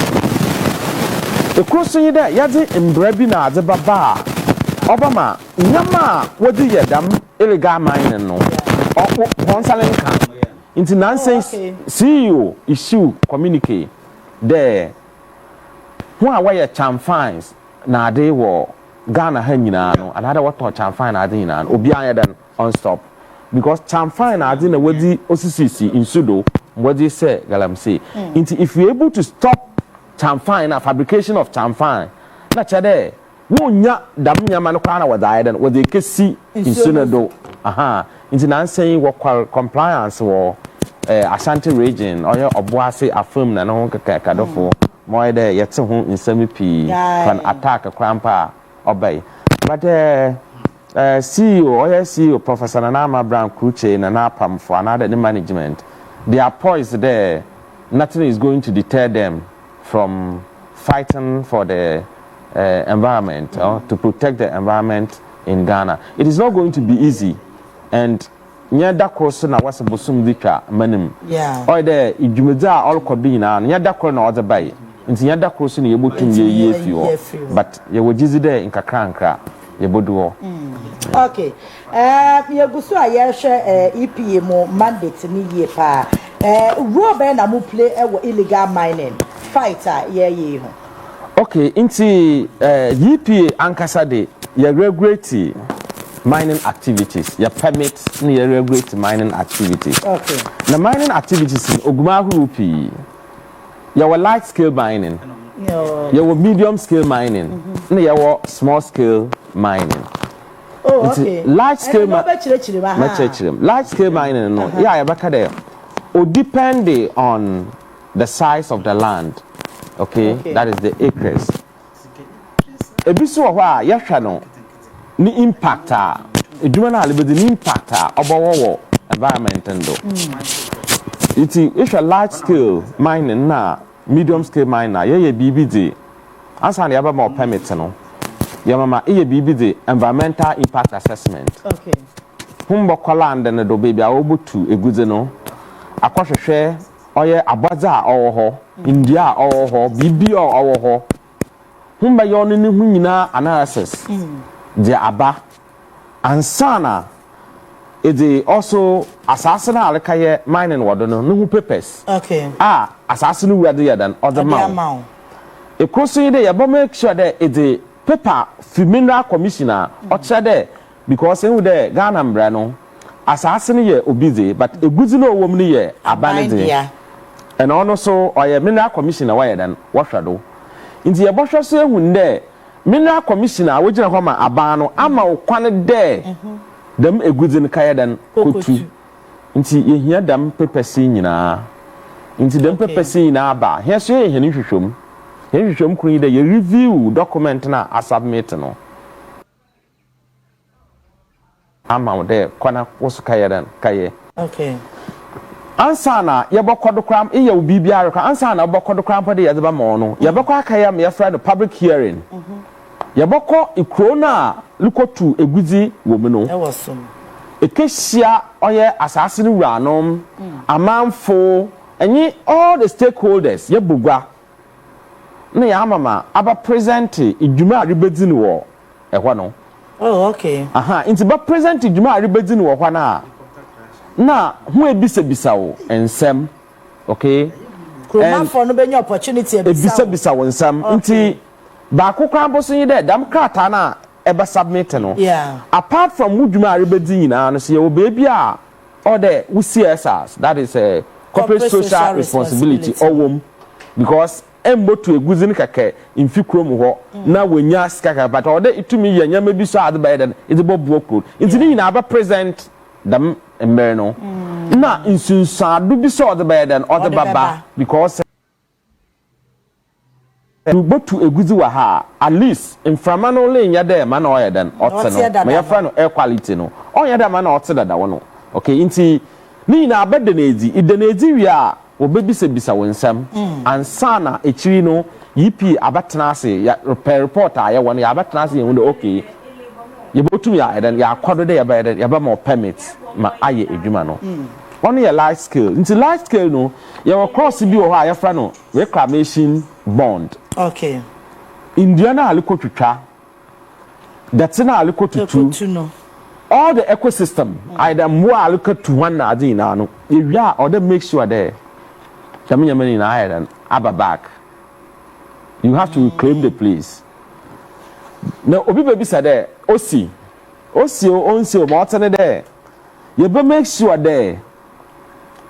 e cross yi de yade mbra bi na ade baba obama nyama wodi ye dam illegal mining no consalen kan into nonsense CEO issue communicate there who are why charm fines na they were Ghana ha nyina no another what charm fine na dey nyina obi anya dan on stop because charm fine na dey na wadi osisi in sudo wadi say galamsey into if we able to stop charm fine na fabrication of charm fine na chade wonya dam nyama no kwa na wada dan wadi kesi in sudo into nansen what compliance or Ashanti region or Obuasi affirm na no kakadofo more there yet ho nsemi pi can attack a crampa obey but CEO or CEO Professor Nanama Brown Kruche and Napam for another management they are poised there nothing is going to deter them from fighting for the environment or to protect the environment in Ghana. It is not going to be easy and nya da cross na wase bosum dika manim o de idwumedza all kodina nya da cross na odze bai nti nya da cross na yebotum ye fi but ye wogizi de nkakranka yebodo okay ye gusu a ye hwe EPA mo mandate ni ye pa robe na mo play illegal mining fighter ye ho okay nti EPA ankasa de ye regulate mining activities your permits ni regulate mining activities okay the mining activities in ogumahuru pi your light scale mining your medium scale mining ni your small scale mining okay large scale large scale mining no yeah baka there o depend on the size of the land okay that is the acres ebiso ho a yehwa no ni impact edwuma na alebedi ni impact obowo environment ndo if a large scale mining na medium scale miner ye BBD ansa na yaba ma permit no ye mama ye BBD environmental impact assessment okay humbo land na do baby a obutu eguze no akohwehwe oye abadza owo ho india owo ho bibi owo ho humba yo no ni hu nyina analysis the aba ansana it also assassin alakaye mining wadono no papers okay assassin we are than other man e crossing dey abo make sure that it paper mineral commissioner or there because in there Ghana mbra no assassin ye obize but eguzi no wo mni ye abane and also or mineral commissioner why than what do inti ye bohwe so ehun there mineral commissioner wojina ho ma abano ama okwane de dem egudin kaya dan kotu nti yehia dam pepesi nyina nti dem pepesi nyina ba he so yehia hwehwom kun de ye review document na submit no ama de kwana wosu kaya dan kaye okay ansana yebokodo kram ye obibiare kwa ansana bokodo kram pa de ye ba mo no yebekọ akaya me yefra the public hearing yaboko ikrona lukotu eguzi wo mu no ewosum ekehia oye asase no wuranom amanfo enyi all the stakeholders yebugwa na ya mama aba present idwuma aribedi ni wo ehwo no okay inti ba present idwuma aribedi ni wo hwa na hu ebisa wo ensem okay kroma for no benya opportunity ebisa wo ensem nti ba kokran boso yi de dam krata na eba submit no apart from wudwuma arebedi nyina no se ye obebi a or the CSRs that is a corporate social responsibility owom because embotu eguzi ni kake infikrom ho na wonya skaka but or the itumi ye nyama bi so ade ba den it bo buokro intini nyina aba present dam ember no na insunsadu bi so the bed and other baba because you go to eguzi wa ha at least in framano le nya there man o yeden otse no me yafa no air quality no on yeda man otse dada wono okay inti ni na abede na edi ide na edi wi a obebisa bisa wonsam ansana echiri no yipi abatena ase ya report a ye wono ya abatena ase ye wono okay ye botum ya eden ya akodo de ya ba eden ya ba mo permit ma aye edwuma no one your life skill into life skill no your cross bi o ha ya fra no reclamation bond. Okay. Indiana aliko twitwa. Datina aliko tutu. All the ecosystem either more aliko to one na adi na no. If ya or make sure there. Tamiya many na iron aba back. You have to reclaim the place. Now obi baby said there onsi o ma otene there. You be make sure there.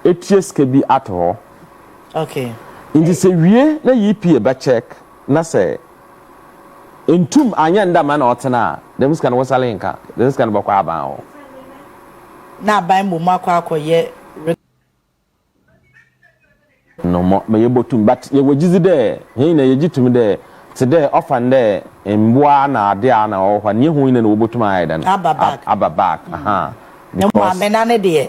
ATS can be at all. Okay. In this area, na yipi eba check na say entum anya nda man otena dem scan was alenka dem scan bakwa aba o na ban mo makwa akoye no mo me yebotum but ye wogizi there he na yegitum there today often there mboa na ade na o hwa ne hu ne na wobotum ayedan aba back aha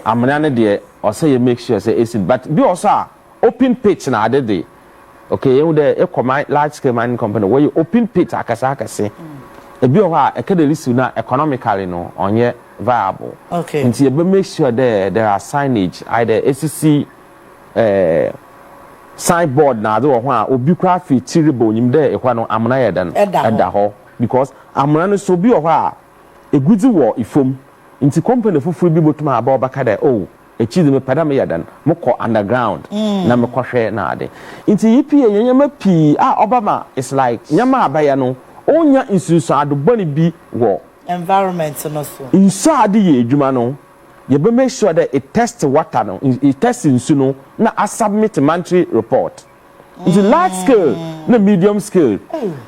amena ne de or say you make sure say acid but be also open pitch na ade de okay you there e command large scale mining company where you open pitch akasa e bi o ha e ka de risk na economically no onye viable okay nti you be make sure there are signage either ACC signboard na ade wo ho a obi kwa fi tiribo nyim de e kwa no amuna yedan eda ho because amuna no so bi o ho a egudi wo ifom nti company fufu bi botuma aba obaka de oh echizi me pada me yadan moko underground na me kohwe na ade nti yipi yenyama pi obama is like nyama abaya no onya insusu adobani bi wo environment no so inside ye adwuma no ye be make sure that it test water no it test insu no na submit monthly report it's large scale na medium scale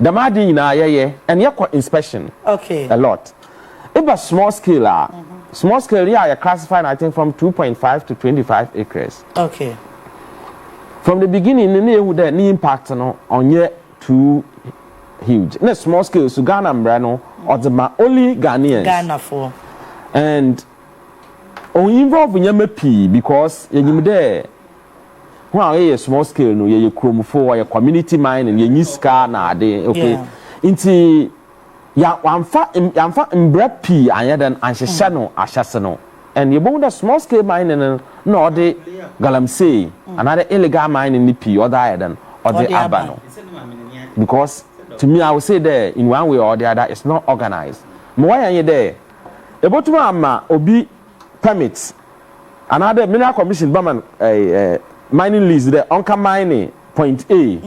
the madi na ye and ye inspection okay a lot if a small scale small scale, yeah, you're classified, I think, from 2.5 to 25 acres. Okay. From the beginning, the impact on you too huge. In a small scale, so Ghana Brano, or the only Ghanaians. Ghana for. And we involve in MP because you're there. Well, a small scale, no, you're chrome for your community mine and your new scar na de. Okay. Into ya wamfa mbrepi anyadan anhyehye no ahyase no and you bound a small scale mining no de galamsey another illegal mining ni pi other ayadan or the abano because to me I would say there in one way or the other it's not organized mo why anye there ebotuma ama obi permits another mineral commission baman mining lease there onka mining point A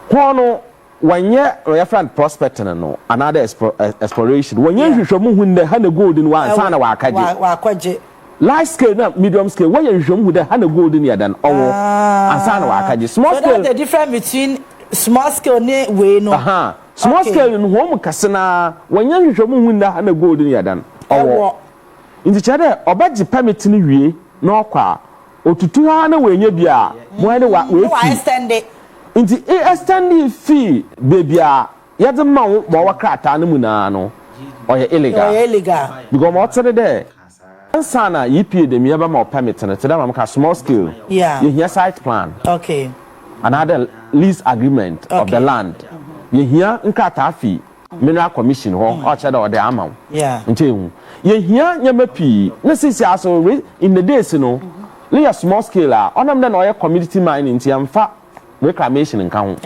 kono when your friend prospecting no another exploration when you show mu hunde hana gold in one sana wa akaje large scale na medium scale when you show mu hunde hana gold in yadan owo ansana wa akaje small scale so that's the difference between small scale ne we no small scale no ho mu kasena when you show mu hunde hana gold in yadan owo inti chade obaji permit ni wie na okwa otutu ha na we nya bia mo ene wa we extend inti extending fee baby yadda ma wo wakrata na mu na no oye illegal because mo tell there ansana yipi de me ba ma permit na tell am ka small scale yeah you hear site plan okay another lease agreement of the land you hear nkata fee mineral commission ho o che da o de ama yeah nti hu you hear nyama pi na sisi aso in the days no le small scale onam na oye community mining nti amfa reclamation in Kahu.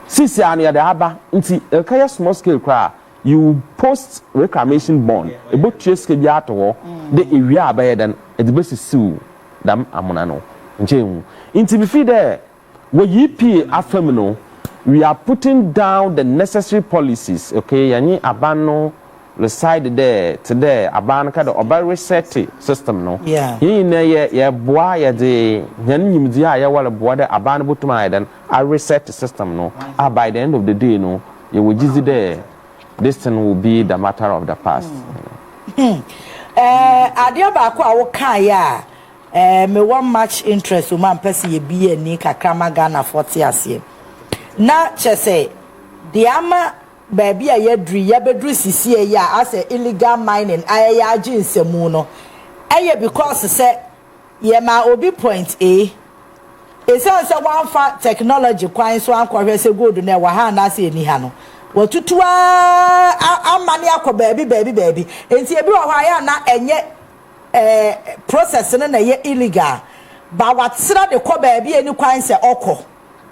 Sisi ani ya aba nti elkaya small scale cra you post reclamation bond about chase ke bia to the area abaye dan e de besi siu dam amuna no nchemu nti be there we yipi afam no we are putting down the necessary policies okay yani abano the side there today aban ka the oba reset system no yin na ye boa ye de yan nyimdi a ye wale boa de aban botuma then a reset system no by the end of the day no you will just there this thing will be the matter of the past Adia ba ko awo kan ya me one much interest o man person ye bi ani kakrama Ghana 40 ase na chese de ama baby a yedri ya bedru sisi ya as illegal mining ayaya agi nsemu no because say ye ma obi point A esa say one fa technology kwan so ankwahwe say gold na wa ha na say eni ha no watutua amane akọ baby enti ebi wo ha ya na enye process na ye illegal ba watsira de kọ baby eni kwan say okọ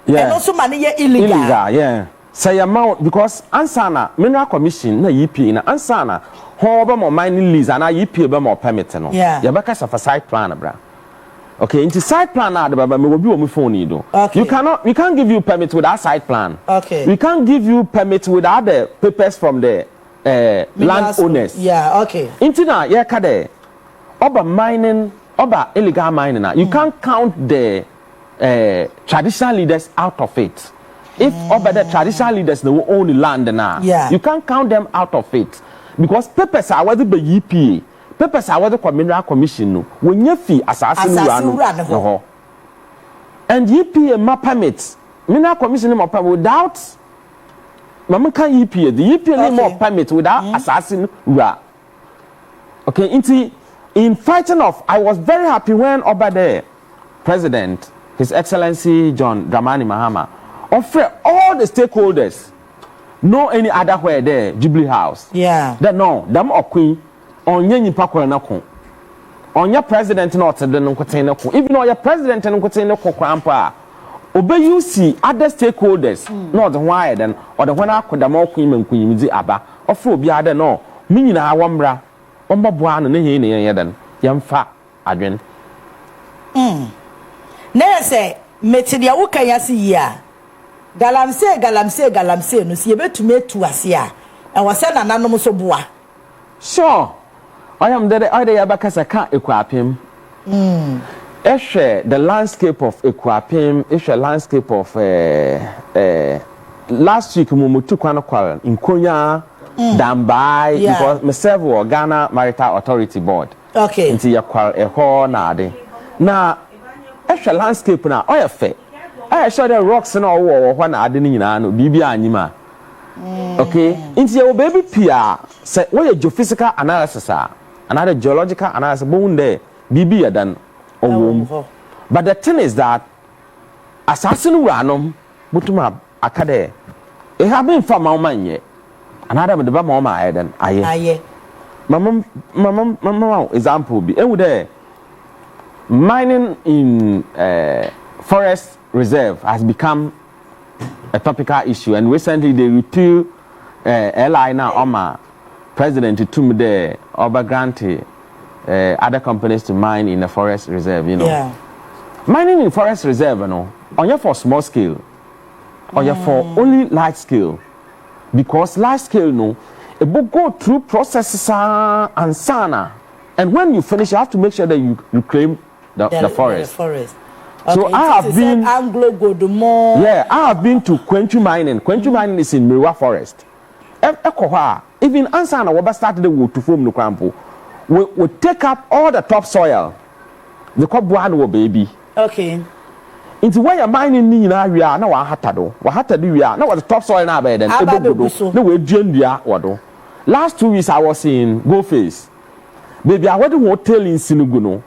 eno so mane ye illegal yeah say amount because ansana mineral commission na EPA na ansana ho ba mo mining lease na EPA ba mo permit no ya baka sa for site plan bra. Okay, into site plan na baba me will be on my phone do. We can't give you permit without site plan. Okay. We can't give you permit without the papers from the landowners. Yeah, okay. Into na yeah kade oba mining oba illegal mining na you can't count the traditional leaders out of it. If oba the traditional leaders they will own the land na you can't count them out of it because papers are whether by EPA papers are whether mineral commission no when you fee assassin no and EPA ma permit mineral commission ma permit without mama can EPA the EPA no permit without assassin ra. Okay, in fighting off I was very happy when over the president His Excellency John Dramani Mahama offer all the stakeholders no any other where there Jubilee House that no them or queen onye nipa kwara na ko onye president na otede no nkoten na ko even onye president no nkoten na ko kwampa obeyu si other stakeholders no the why then or the when akoda ma okun mankunyim di aba ofo obi ade no mi nyina awomra omboboa no ne he ne ye den yemfa adwen na say metidia wo kan yase yi a galamsey no si yebetumi etu ase a e wose nananom so boa sure I am there Yabakasa can't equipim. The landscape of equipim, a landscape of last week Mumutu Kwanakwal in Konya, Dambai, because myself or Ghana Maritime Authority Board. Okay. Into your qual a horn nade. Now, a landscape now, I have fair. I saw the rocks and all war when I didn't know Bibia Anima. Okay, into your baby Pia say what a geophysical analysis are. Another geological analysis bone there BB than but the thing is that assassin ranum butuma akade it have been from my man yet another the mama I then aye mama example be there mining in forest reserve has become a topical issue and recently they repeal LI now Oma president to me there over grant other companies to mine in the forest reserve, you know. Mining in forest reserve, you know, only for small scale, or for only large scale. Because large scale, no, it will go through processes and sana. And when you finish, you have to make sure that you claim the forest. Okay, so I have been I have been to Quenchu mining. Quenchu mining is in Miriwa Forest. Even answer we started the wood to form the crampo. We take up all the topsoil. The called Boadu baby. Okay. Into where you're mining in area now what we are now the topsoil now by then. No way Jendia wado. Last 2 weeks I was in Go Face. Baby I wouldn't hotel in Sinuguno.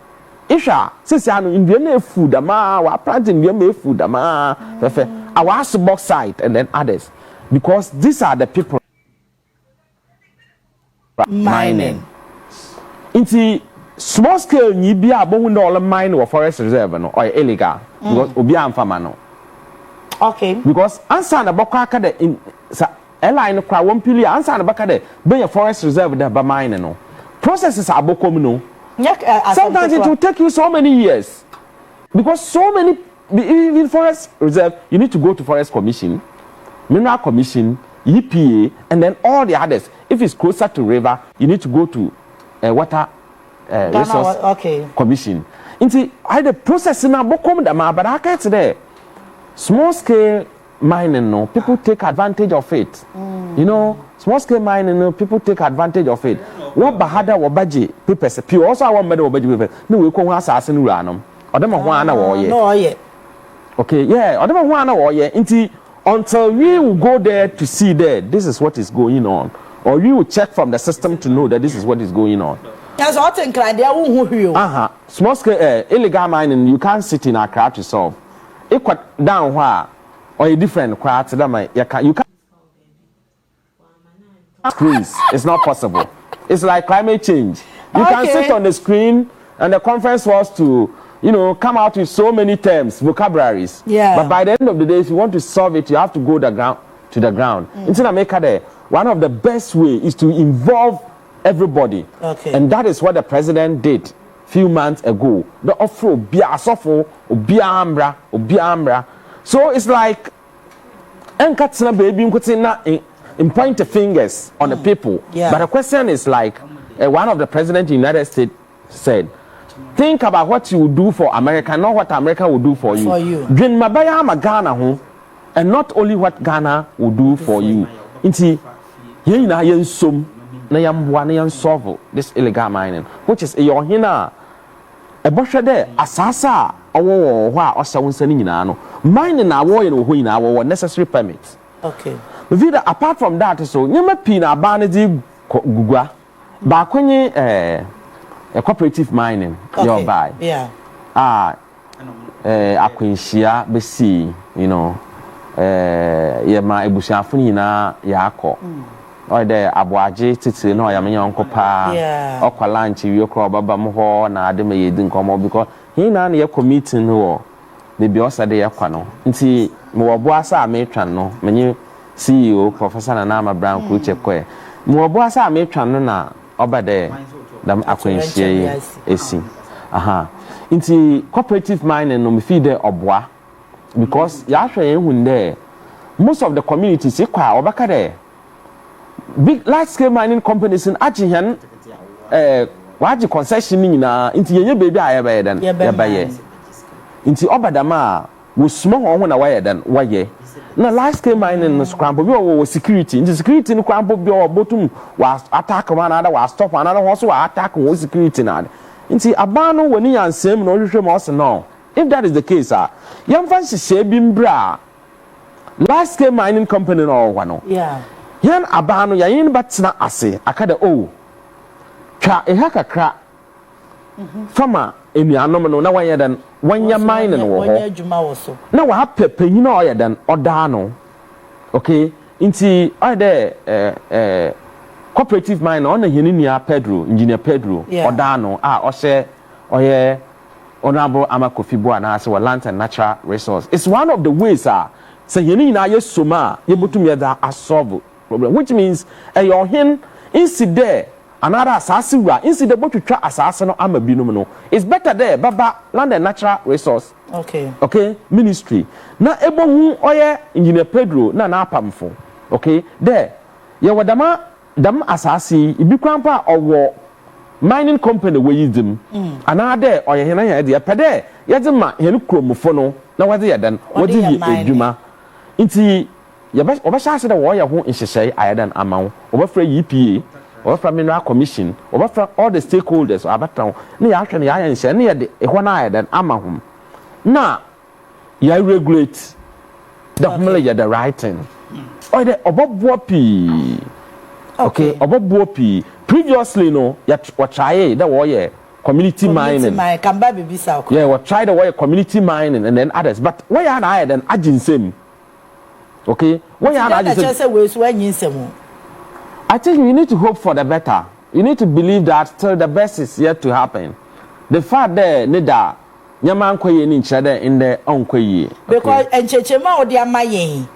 Isha since I know Indian food ama we planting Indian food ama our box site and then others because these are the people mining. Into small scale you be a bone all mine or forest reserve no or illegal because obi amfama no. Okay. Because answer na bokaka de in airline kwa 1 pili answer na baka de be forest reserve de ba mine no. Processes are bokom no. Sometimes it will take you so many years because so many even forest reserve you need to go to forest commission, mineral commission, EPA, and then all the others. If it's closer to river, you need to go to water resource commission. Into the process now, but I can't say small scale mining. No, people take advantage of it. You know, small scale mining. No, people take advantage of it. What bahada wo baji papers pure also I want me wo baji papers no we ko ho asase no wura no odema ho ana wo ye no ye okay yeah odema ho ana wo ye nti until we will go there to see that this is what is going on or we will check from the system to know that this is what is going on. Yes, what in crime there who you small scale illegal mining you can't sit in a crowd to solve it quite down where or a different crowd that you can't screens. It's not possible. It's like climate change. You can sit on the screen and the conference was to, come out with so many terms, vocabularies. Yeah. But by the end of the day, if you want to solve it, you have to go to the ground. In America, one of the best way is to involve everybody. Okay. And that is what the president did few months ago. The offer biasofo, biambra. So it's like enkatsina baby nkotina in point the fingers on the people. Yeah. But the question is like one of the presidents of the United States said, think about what you will do for America, not what America will do for you. Dream mabaya ma Ghana ho, and not only what Ghana will do for you. Inti yen na yen som na yamboa na yen solve this illegal mining, which is your hina e bohwe de asasa owo ho a osawunsa ni nyina no mining na wo ye no ho nyina wo necessary permits. Okay. Vida apart from that so nyama pina ba na di gugwa ba kwenye a cooperative mining your buy yeah akwenhia be see ye ma ebusuafo nyina ya akọ o de aboaje titiri na ya menya onkopa okwa lunch wi okro baba mo ho na ade ma yedi nkomo because he na ye committee no be osade ye kwa no nti me wo bo asa ametwa no menye CEO Professor Nana Brown Kuche kwe mo bo asa ametwa no na obade dam akwenhia esi nti cooperative mining no me feed oboa because ya hwe ehun there most of the communities ekwa obaka there big large scale mining companies in achihan waji concession nyina nti yenye baby ayebe den yebe nti obadama wo sumo ho na waye den waye na large scale mining no scramble bi wo security nti security no scramble bi wo botum wa attack one another wa stop another ho so wa attack wo security na nti abano woni yansem no hwehwe mo se no if that is the case yamfa hye bi mbra large scale mining company no wano yan abano yayin batsena ase akada twa eha kakra fama enuanom no na wanya dan wanya mining wo ho na wa pepanyin na oya dan oda no okay nti ode cooperative mine on Heninia Pedro, Engineer Pedro, Odano, Oye, Honorable Amakofibo, and as well land and natural resource. It's one of the ways, say Henina, yes, Soma, able to me that solve problem, which means a your hen instead there, another assassin, instead of to try assassin, I'm a binomino. It's better there, Baba, land and natural resource. Okay, ministry. Now, able who Oye, Engineer Pedro, na pamfo. Okay, there, Yawadama. Dam asasi ibi kwampa owo mining company we use them anade oye hena ya de pede yede ma henu kromfo no na wade ya dan wade yi edwuma nti ye be obasha ase de wo ye ho nhyehyai ayadan amawo obafra EPA obafra mineral commission obafra all the stakeholders abatan na ya hwe na ya nhye na ye de ehwo na ayadan amahum na ya regulate the family ya the right thing oye de obobo pi. Okay, Obobuopi. Previously, no, what try that way community mining. Yeah, what try the way community mining and then others. But why are I then aging same? Okay, why are I think you need to hope for the better. You need to believe that till the best is yet to happen. The fact there, Nida, Yaman Koye in each other in the Onkoye. Because and Chechema or the Amaye.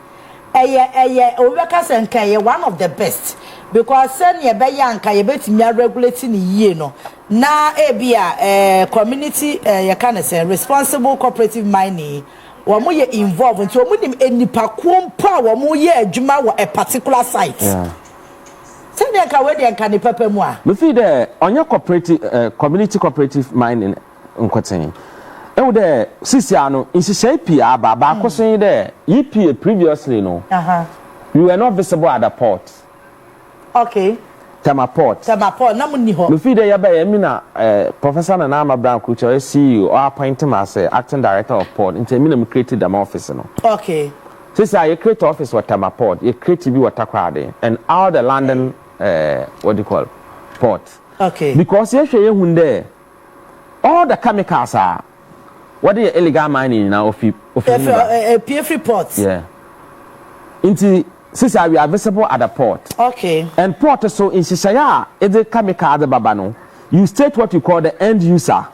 One of the best because send your bayanka you bet me regulating ye no na ebia community you can say responsible cooperative mining wo mo ye involved nti wo mo nim enipa kwompa wo mo ye adwuma wo a particular site send your ka we dey kan ni papa mu a me feel there on your cooperative community cooperative mining nkoten ewo de sisia no insise pia ba kosen de EPA previously no you were not visible at the port. Okay. Temaport na munni ho me feel there ya me na Professor Nana Brown Kucho CEO or appoint him as acting director of port into me na created the office no okay since I create office with Temaport you create to be what takwade and all the London what do you call port okay because you share hunde all the chemicals are what the illegal mining now of PF reports yeah into since we are visible at the port okay and port so in Sisaya is the chemical the babano you state what you call the end user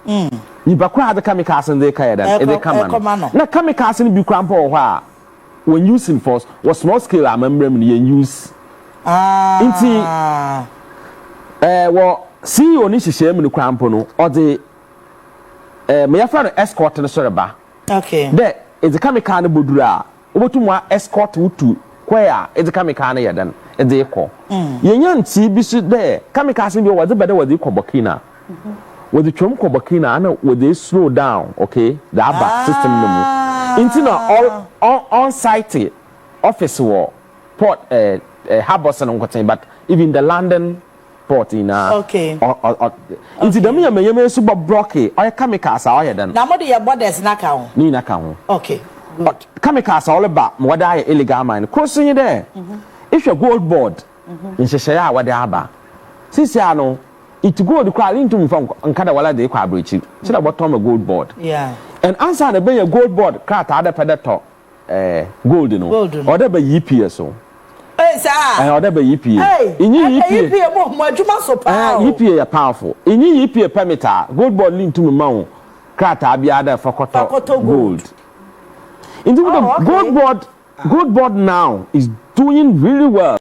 you bakwa the chemicals and they kaya then they come na chemicals in be crampo wa when using force was small scale remember me use into well see you ni hihye me crampo no or the me yafa escort no soreba okay there is the chemical no bodura obotumwa escort wutu kwea is the chemical no yadan e dey ko yenya nti bi so there chemicals bi wo de bede wo de ko bokina with the chom ko bokina na wo de slow down okay the aba system no mu nti na all on site office wo port harbors no ngoten but even the London port in okay nti dem ya meyeme su bo blocky oy chemicals a oyedan na mo de your borders na ka ho ni na ka ho okay but chemicals all about mo da illegal mine crossing there if your gold board in sheshaya wa da aba sisi ano it gold kwa into mfam nkada wala de kwa abrechi so that bottom a gold board yeah and answer the be your gold board crata ada predator gold no or da be EPS so sir or da be EPA inyi EPA mo adwuma so pa EPA ya powerful inyi EPA permitter gold board link to me ma crata bia ada fakoto gold into the gold board now is doing really well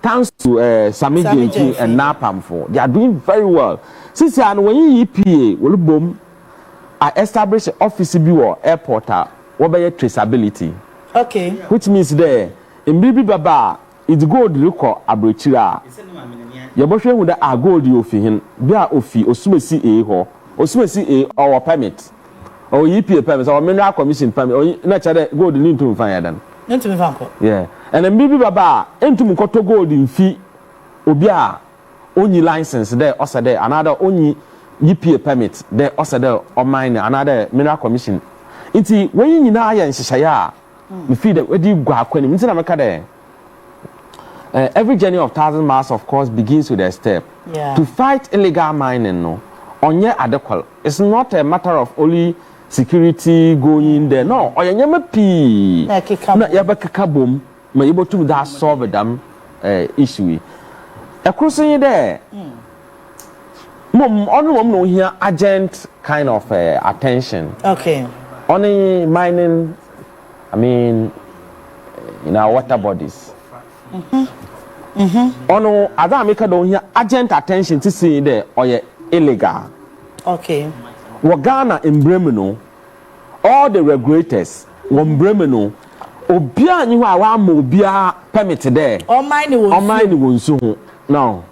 thanks to Samiji and Napam for they are doing very well since and when you EPA will boom I establish office biwo airport what by traceability okay which means there in bibi baba it's gold record abrochira your boy who that gold you fi hin bia ofi osumesi ho osumesi or permit or EPA permit or mineral commission permit or na chade gold ni ntum fan yadan ntum fan ko yeah and then bibi baba entum koto gold in fi obi a only license there also there another only EPA permit there also there or mine another mineral commission inti when you na ya nhihaya me feel that we go akwani nti na meka there every journey of 1,000 miles of course begins with a step to fight illegal mining no onye adequate it's not a matter of only security going there no oyanyama pi na yabakeka bom ma yibotum that solve them issue crossing there mom no here urgent kind of attention okay only mining I mean in our water bodies ono ada make don here urgent attention to see there or illegal okay Wagana in Bremeno, all the regulators, one Bremeno, Obia knew our mobia permitted there. All mine won't soon. No.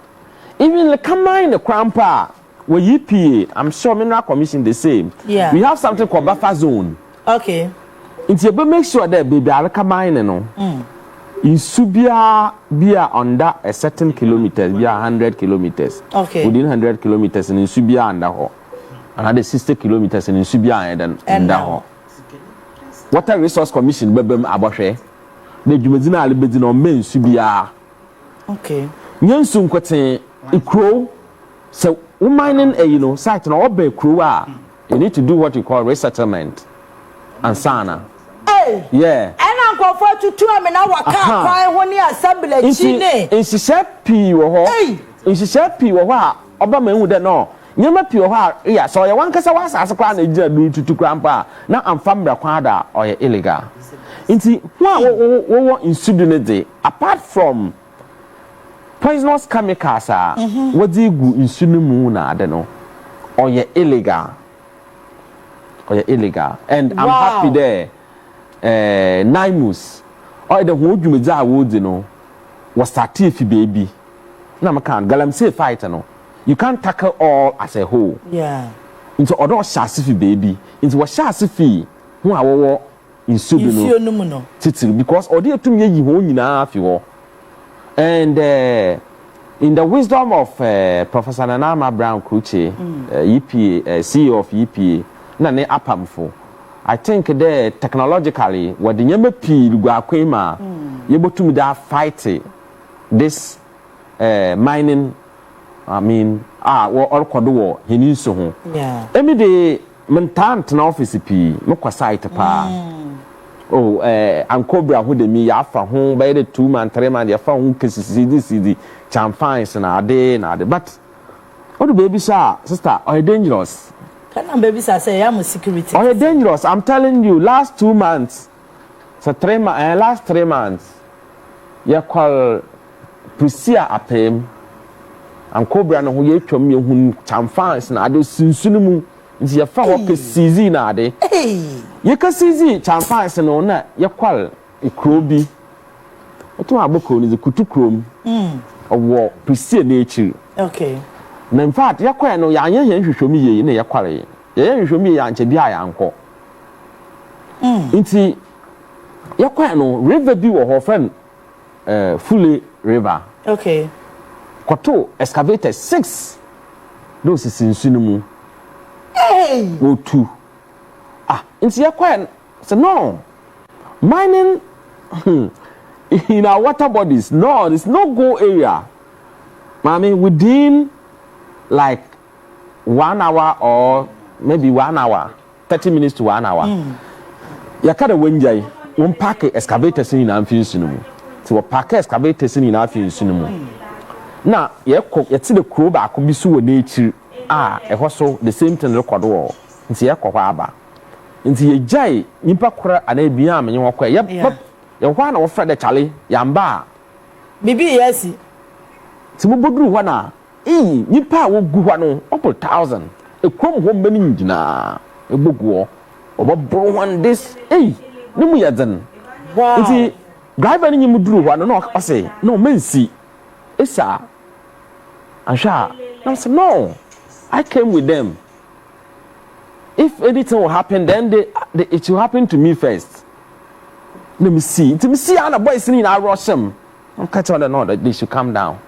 Even the combine the crampa, where EPA, I'm sure Mineral Commission the same. Yeah. We have something called buffer zone. Okay. It's a make sure that baby I'll combine no. In Subia be under a certain kilometers, be 100 kilometers. Okay. Within 100 kilometers and in Subia under her. Another 60 kilometers in Subia and now. Water Resource Commission bebem aboshe. The Jumezina Alibedino men Subia. Okay. Nyansun kwete ikro so mining site na obe kro you need to do what you call resettlement and sana. Hey. Yeah. And uncle for to am na waka kwai ho ni assembly chine. In Sisepi wo ho. Hey. In Sisepi wo ho a oba manhu de no. Nyama pio ha ya so ye wankasa wasase kwa na gira du tutu krampa na amfamra kwa da or illegal nti wo in student apart from poisonous chemicals what do you in sunimu na ade no or illegal and I'm happy there Naimus or the whole dwumadza wo di no was start if baby na makan galamsey fight no. You can't tackle all as a whole. Yeah. Into other shasifi baby. Into what shasifi who are in Subino. Titi because or dear to me you won't enough you. And in the wisdom of Professor Nanama Brown Kruche, EPA, CEO of EPA, na ne apamfo. I think that technologically, what the nyame pi lugwa kwema, yebotum da fight this mining. I mean, all kodo hini so ho. Yeah. Emi de mentant na office pi, mokwa site pa. Oh, ankobra ho de mi ya fa ho by the 2 man 3 man ya fa ho kesisi champagnes na ade but what the baby sister are dangerous. Can baby say I'm security. Are dangerous? I'm telling you, last 2 months, so 3 months, last 3 months, you call Prisia apem ankobra no ho ye twom ye hun champagnes na ade sunsunumu nti ya fa ho kesisi na ade. You can see champagnes no na ye kwal ikrobi oto aboko ni kutu krom owo Prisia na echi. Okay. Na in fact ye kwal no ya yen hwehwomi ye na ye kwal ye hwehwomi ya nche bia ya anko nti ye kwal no river bi wo ho friend Fully River. Okay. Koto excavator 6 those sinsunumu go 2 nti ye kwal so no mining in our water bodies no there's no go area mami within like 1 hour or maybe 1 hour 30 minutes to 1 hour ya kada wenjai won park excavators ni na amfinsunumu ti wo park excavators ni na amfinsunumu na ye ti de kuro ba ko bi so wo na echi ehwo so the same thing record wo nti ye kokwa aba nti ye jai nipa kora ana bia amenye wo kwa ye hwa na wo fra de chale yamba bibi yesi ti mo boduru hwa na nipa wo gu hwa no up 1000 ekrom ho mbani njina egboguo obobro one this nimu yadan wow nti driver ni mu duru hwa no o say no mensi esa ansha no I came with them. If anything will happen, then it will happen to me first. Let me see. Let me see how the boys sitting in our rush them. I'm catching on that they should come down.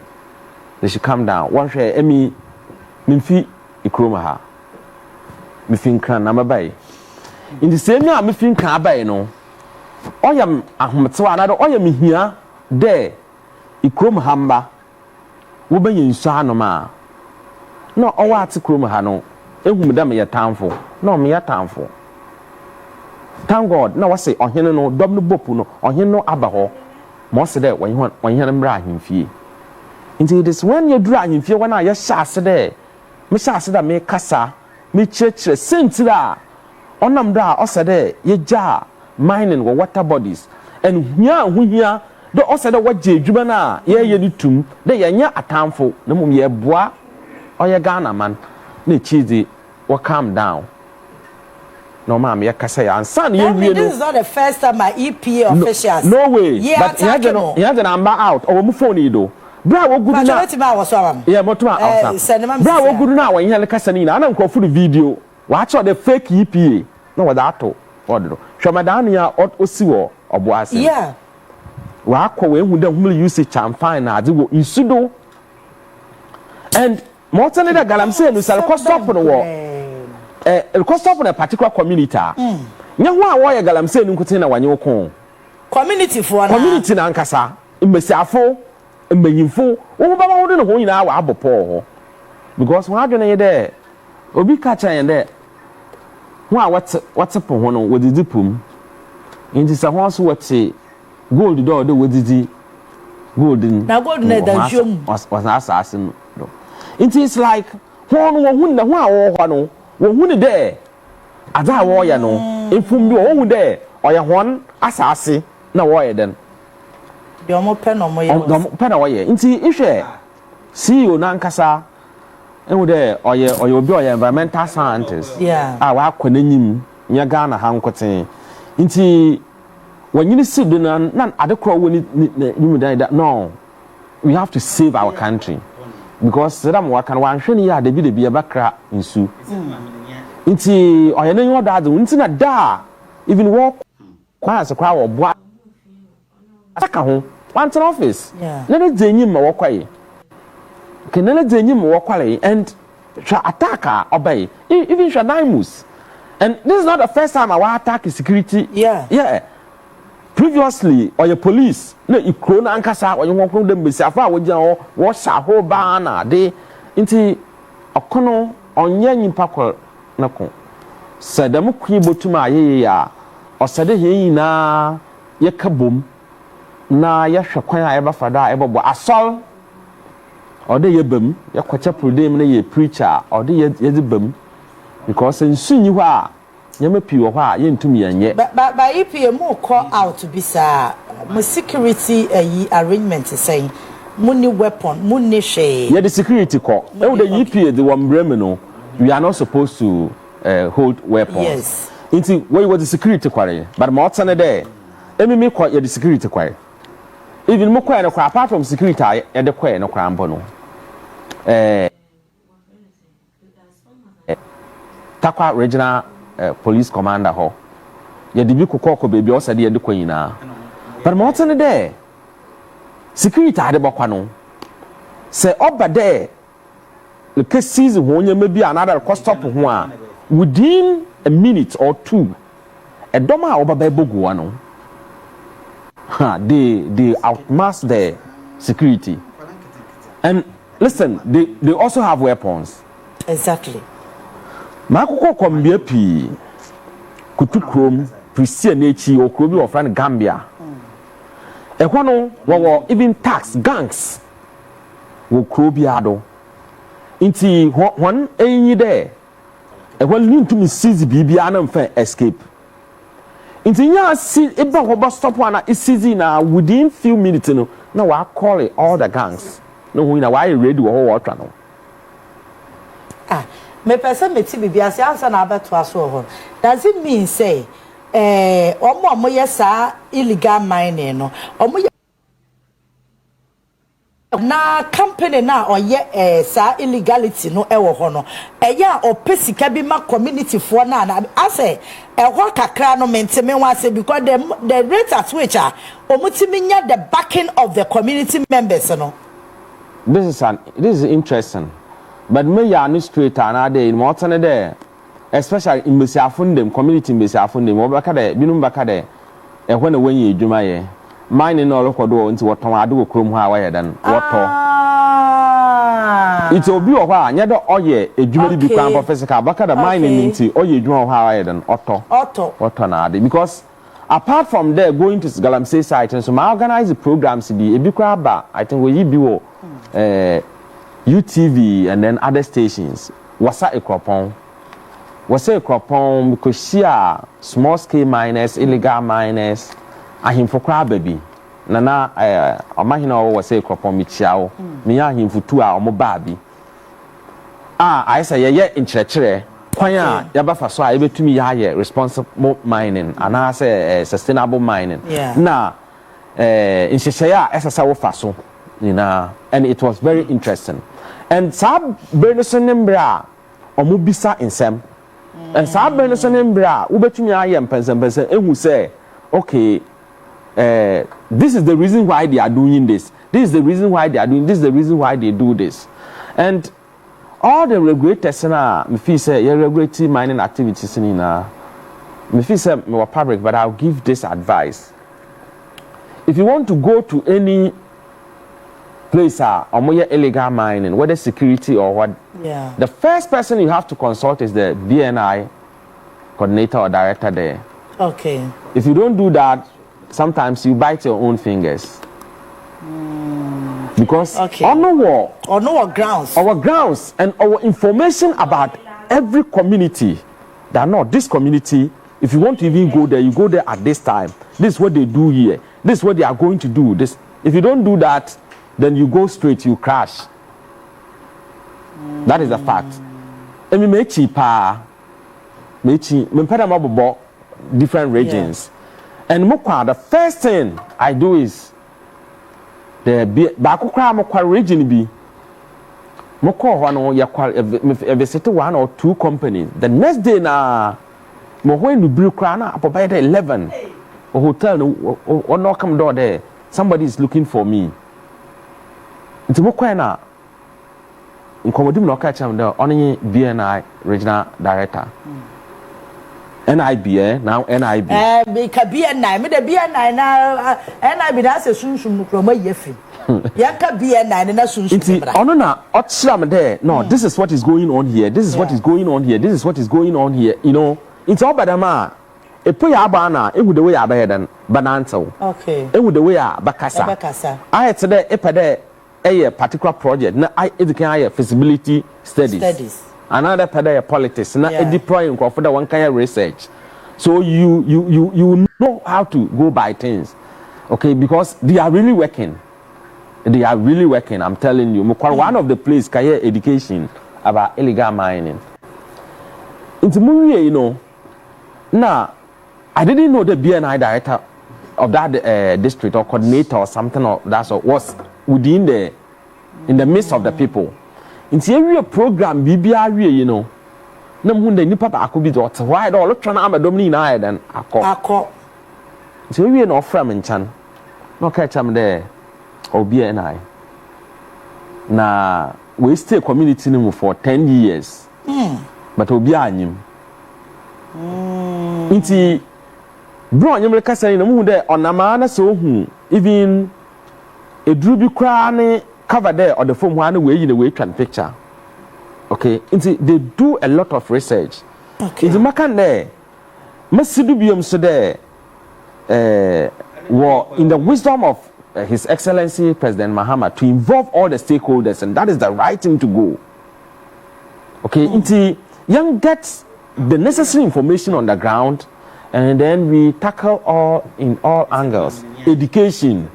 They should come down. One share Emi Mimfi Ikromaha. Mifin Kran Namabai. In the same year, Mifin Kabai no. I am Ahmatwa another I am here there. Ikromahamba. Wobe yin Shanoma. No, all what's Krumaha no. Ehumdam ya tamfo. No, me ya tamfo. Thank God. No, I say, on him no, double bopu no, on him no abaho. Most of that when you want him fee. Indeed, it is when you drag him fear when I just shot there. Miss Sassa me cassa, me church, sent that. On them da, also there, ye jar, mining or water bodies. And here, the also what Jubana, ye do tomb, they are near a tamfo, no more ye bois. Oh, ya Ghana man, ne cheesy, or calm down. No, ma'am, ya kasa and son, this is not the first time my EPA officials. No way. Yeah, but he had an number out or Mufonido. Bravo, good night. Yeah, but Bravo, good now when you had a Casanina. I don't go for the video. Watch out the fake EPA. No, that all. Shamadania or Osiwo or Boasi. Yeah. Wako, we don't use it champagne as you in Sudo. And more than that, galamsey no sell cost up on the wall. It cost up on a particular community. Nyawa why galamsey no kutina wanyoko. Community for community na nkasa. Mbesiafo, mbenyimfo, wo ba wo no ho nyina wa abopo. Because when adwene ye there, obi kacha ye there. Ho a what's up ho no wodidi pum. Inti sa ho so wate gold do wodidi golden. Na gold na da jom. Was assassin. It is like one the one who there. As I warrior no, if you go there, or your one assassin, no warrior then. You're more pen or more pen away. Inti if see you Nankasa, and there or your boy environmental scientist. Yeah. Our Quenim, Yagana Hankotin. Inti when you sit down, none other crow will you that. No, we have to save our country. Because Sadam Wakan one shiny the be a backra in Sue. Inti or any other Wintina da even walk quite a crowd of what home once an office. Yeah. Let it ding him walk away. kenele zenyim wo kwale and attacker obey even Shadaimus. And this is not the first time I attack security. Yeah. Previously, or your police, no, you crone and cassa, or you walk on them with Safa, with your wash a whole banner. They into a cono on Yan Paco Nako. Said the Mukibo to my ya, or said he na Yakabum, na Yashaquaya ever fada ever assault, or the yebum, Yaquacha them, ye preacher, or the yedibum. Because in soon you are, you may pure why you to me and yet. But if you more call out to be sir, my security arrangement is saying, money weapon, money shade. Yeah, the security call. Oh, the EPA, the one Bremino, we are not supposed to hold weapons. Yes. Into where was the security quarry? But more than a day, let me make quite the security quarry. Even more quiet, apart from security, and the quay no crime bono. Takwa regional police commander ho ye dibi kokoko baby o sade ye de kwanyina but mo tene there security ade bokwa no say oba there the cases ho nya maybe another cost stop ho a within a minute or two a doma oba ba bogu no they outmass the security. And listen, they also have weapons. Exactly. Makoko kombia pi kutu krom prisia nechi okrobi of friend Gambia. Ekwano wo even tax gangs wo krobi ado. Inti one enyi there. Ekwan lintumi seize bibia na mfa escape. Inti nya see eba ho stop one is seize na within few minutes no na wa call it all the gangs. No hu na wa ready wo ho water no. Me person me ti bibia se answer na abeto aso ho. Does it mean say omo yesa illegal mining no omo na company na oye sa illegality no ewo ho no eya opesika bi ma community fo na ase ho kakra no menteme wa say because the rate at which omutimi nya the backing of the community members no. This is interesting. But me ya no straight and in more than there, especially in Messiafundem, community in Messiafundem, or Bacade, Binum Bacade, and when you do my mining all of into what I do, Chrome Hawaii than what. It will be a while, neither or ye, a jewelry become Professor Bacada mining into or you draw Hawaii than Otto, because apart from there going to Galamsey site and some organize the programs to be a big crab, I think we do. UTV and then other stations. Wasa ekropon because here small scale miners, illegal miners, ahimfo kra baby. Nana omahina wasa ekropon mi chiao. Mi ahimfo tu a omo baabi. I say ye in church kwan a yabafa so a ebetumi ya responsible mining and I say sustainable mining. Na in Sheshaya esasa wo fa so. And it was very interesting. And Sab Bernison Nembra or Mubisa in Sam. And Sab Bernison Nembra, Ubetumi Ayam Pensan, and who say, okay, this is the reason why they are doing this. This is the reason why they are doing this, is the reason why they do this. And all the regulators, me feel say, you're regulating mining activities in me feel say, more public, but I'll give this advice. If you want to go to any place or more illegal mining, whether security or what, the first person you have to consult is the BNI coordinator or director there. Okay. If you don't do that, sometimes you bite your own fingers. Because on our grounds and our information about every community, they are not this community. If you want to even go there, you go there at this time. This is what they do here. This is what they are going to do. This, if you don't do that, then you go straight, you crash. That is a fact. And we make cheaper, different regions. And the first thing I do is the Bakukra region be visit one or two companies. The next day na when you brew crana about 11 a hotel or no come door there. Somebody is looking for me. It's nkomodim no ka cham de onye BNI regional director NIB now NIB be ka BNI me the BNI na NIB na se sunsun kroma yefi yanka BNI na sunsun bra ono na otsiram there no this is what is going on here this is what is going on here this is what is going on here you know it's all badama epo ya aba na ehu the way ya abahedan banantel okay ehu the way ya bakasa I today epede a particular project na I educate feasibility studies another pede politics na deploying for the one kind of research so you know how to go by things okay because they are really working I'm telling you one of the place career education about illegal mining into movie you know now I didn't know the BNI director of that district or coordinator or something of that sort was within in the midst of the people. In the area program, BBR, you know, no one the nipa ako bi dot why do look trying to domini na then ako. So we no from in chan. No catch am there or BNI. Na we stay community no for 10 years. But obi anyim. Inti bro anyim ka say no mu de onama na so hu even eduru bi kra ne cover there or the phone one way in the way tran picture okay they do a lot of research okay it's makan there masidu biom so there in the wisdom of His Excellency President Mahama to involve all the stakeholders and that is the right thing to go okay young gets the necessary information on the ground and then we tackle in all angles education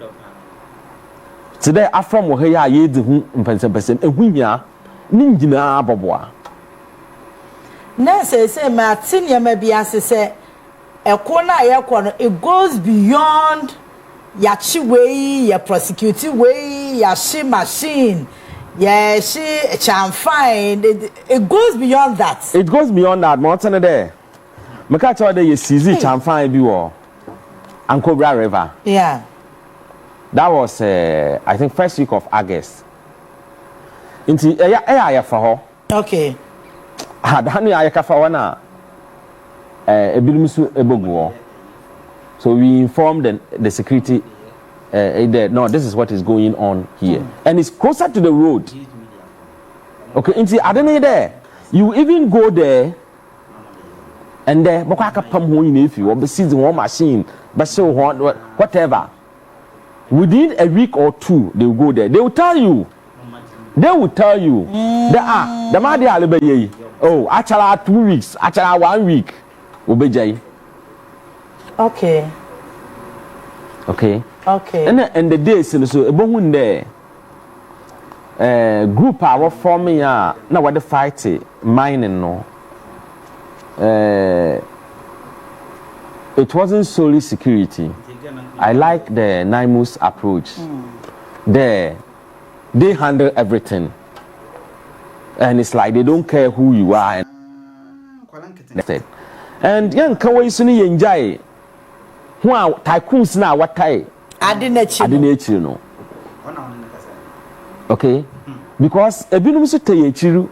today afrom wo ya ye de hu mpensempensem ehunya ni ngina aboboa na say Martin ya mabiase say ekona ye kono it goes beyond ya chi way ya prosecute way ya shi machine ya shi chamfine it goes beyond that more than there maka tell dey seize chamfine bi wo Ankobra River that was I think first week of August inti ya for her okay hadani ayaka fa wana ebinusu eboguo so we informed the security no this is what is going on here and it's closer to the road okay inti adene there you even go there and there bokaka pam ho yin efi wo be season one machine be show whatever within a week or two they will go there they will tell you the ma dey alebeye oh actually 2 weeks actually 1 week obejai okay and the days so ebohun there group our forming na what the fight mining no it wasn't solely security. I like the NIMUS approach. They handle everything. And it's like they don't care who you are. And young Kawai Suni enjoy. Wow, tycoons now what I didn't know. Okay? Because a binum to tell you,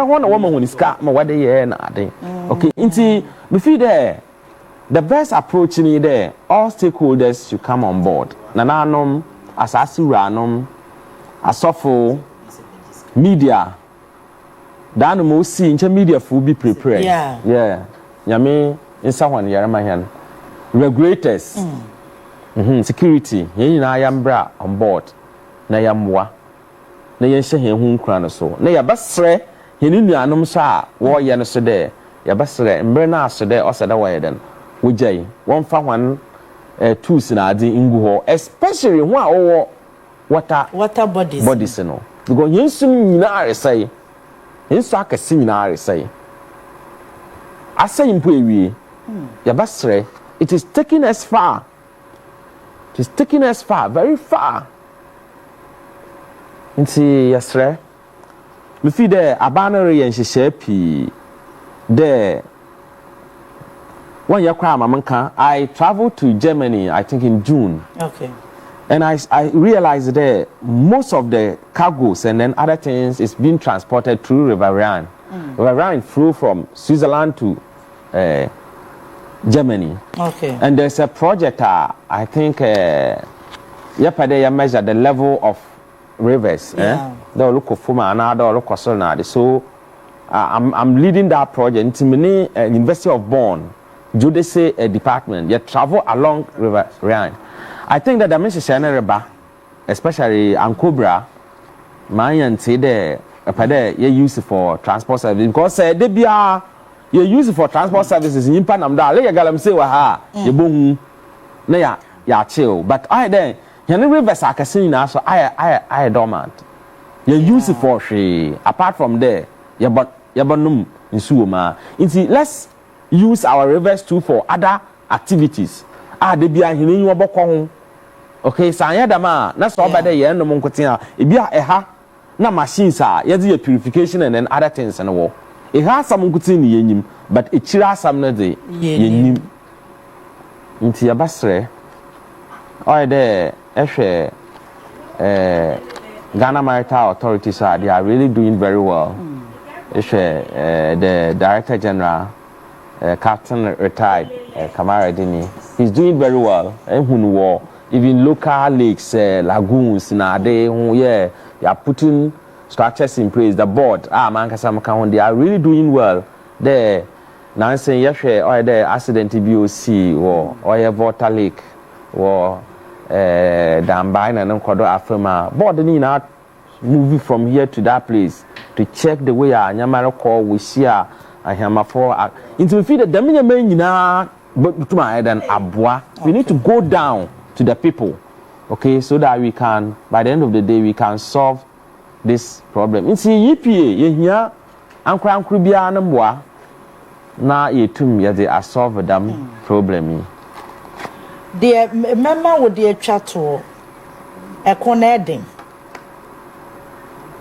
one woman when it's got my what they okay, inti me feel there. The best approach in there, all stakeholders should come on board. Nananom, Asasuranom, Asofo, media. That most see in media will be prepared. Yeah. Yami in someone Yaramahan. Regulators, security. Yen I am bra on board. Nayamwa. Nayan Shahin Cranoso. Naya Basre, Yenuanum Sa, war Yanasode, Yabasre, and Bernard Sode or Sadaway then. Wujay one for one tools in adi inguho especially one water bodies no because yensun nyina say yensu akase nyina say asay mpo ewie ya basre it is taking us far very far nti yasre me fi there abanare yen hyehyɛ pi there. One year I traveled to Germany, I think in June. Okay. And I realized that most of the cargoes and then other things is being transported through River Rhine. River Rhine flew from Switzerland to Germany. Okay. And there's a project, I think, yesterday measure the level of rivers. Yeah. The local Fuma and other local Solnadi. So I'm leading that project. In the University of Bonn, Judice department, you travel along River Rhine. I think that the message especially Ancobra, Mayan say there, you use it for transport service because they be you use it for transport services in Panamda. Let galamsey waha, you boom, ya chill. But I then, you know, rivers are casino, so I dormant. You use it for she. Apart from there, you banum in Suoma. Let's use our rivers too for other activities. They be a healing your okay, so I dama na so by the end of Moncotina. It be a na machines are yet purification and then other things and war. It has some good in yenim, but it chira some day yenim into your basre. Or there, Ghana Maritime Authorities are they are really doing very well. The Director General, Captain retired Kamara Dini, he's doing very well. Even local lakes, lagoons, they are putting structures in place. The board, they are really doing well. There, now saying or the accident BOC or water lake or Dambine and Kodo Afema. Board need not moving from here to that place to check the way Nyamara call we see a Hamafo into feed the Damina Menina, but to my head and Abwa. We need to go down to the people, okay, so that we can, by the end of the day, we can solve this problem. In see, EPA, you hear, Uncle Bia Namwa, now you too, they are solve them problem. The member with the chat to a conading.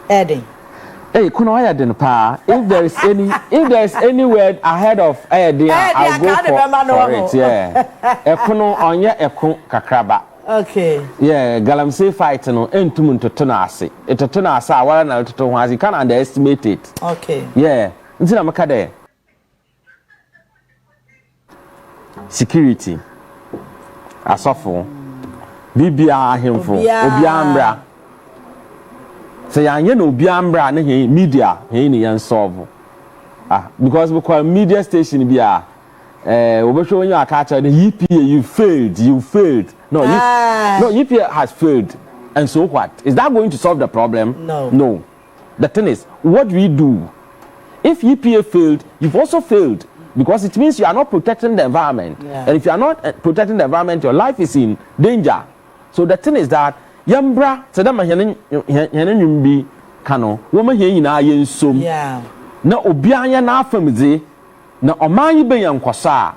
Adding. Hey, Kunoya pa. If there is any word ahead of Eddie, I'll go for it. Yeah. Ekono onye ekon kakraba. Okay. Yeah, galamsey fight no entum to tonase. It to tonase awara na to ho you can underestimate it. Okay. Yeah. Ntina maka there. Security. Asofo. Bibia ahemfo. Obia mbra. So you know biambra na media ni yan solve because we call media station be we show you a catch the EPA you failed no EPA has failed and so what is that going to solve the problem? No, the thing is what do we do if EPA failed? You've also failed because it means you are not protecting the environment, and if you are not protecting the environment your life is in danger. So the thing is that Yambra, Sadama Yanumbi Cano, woman here in Iron Sum. No Obianya na family, no Omai Bayan Quasa,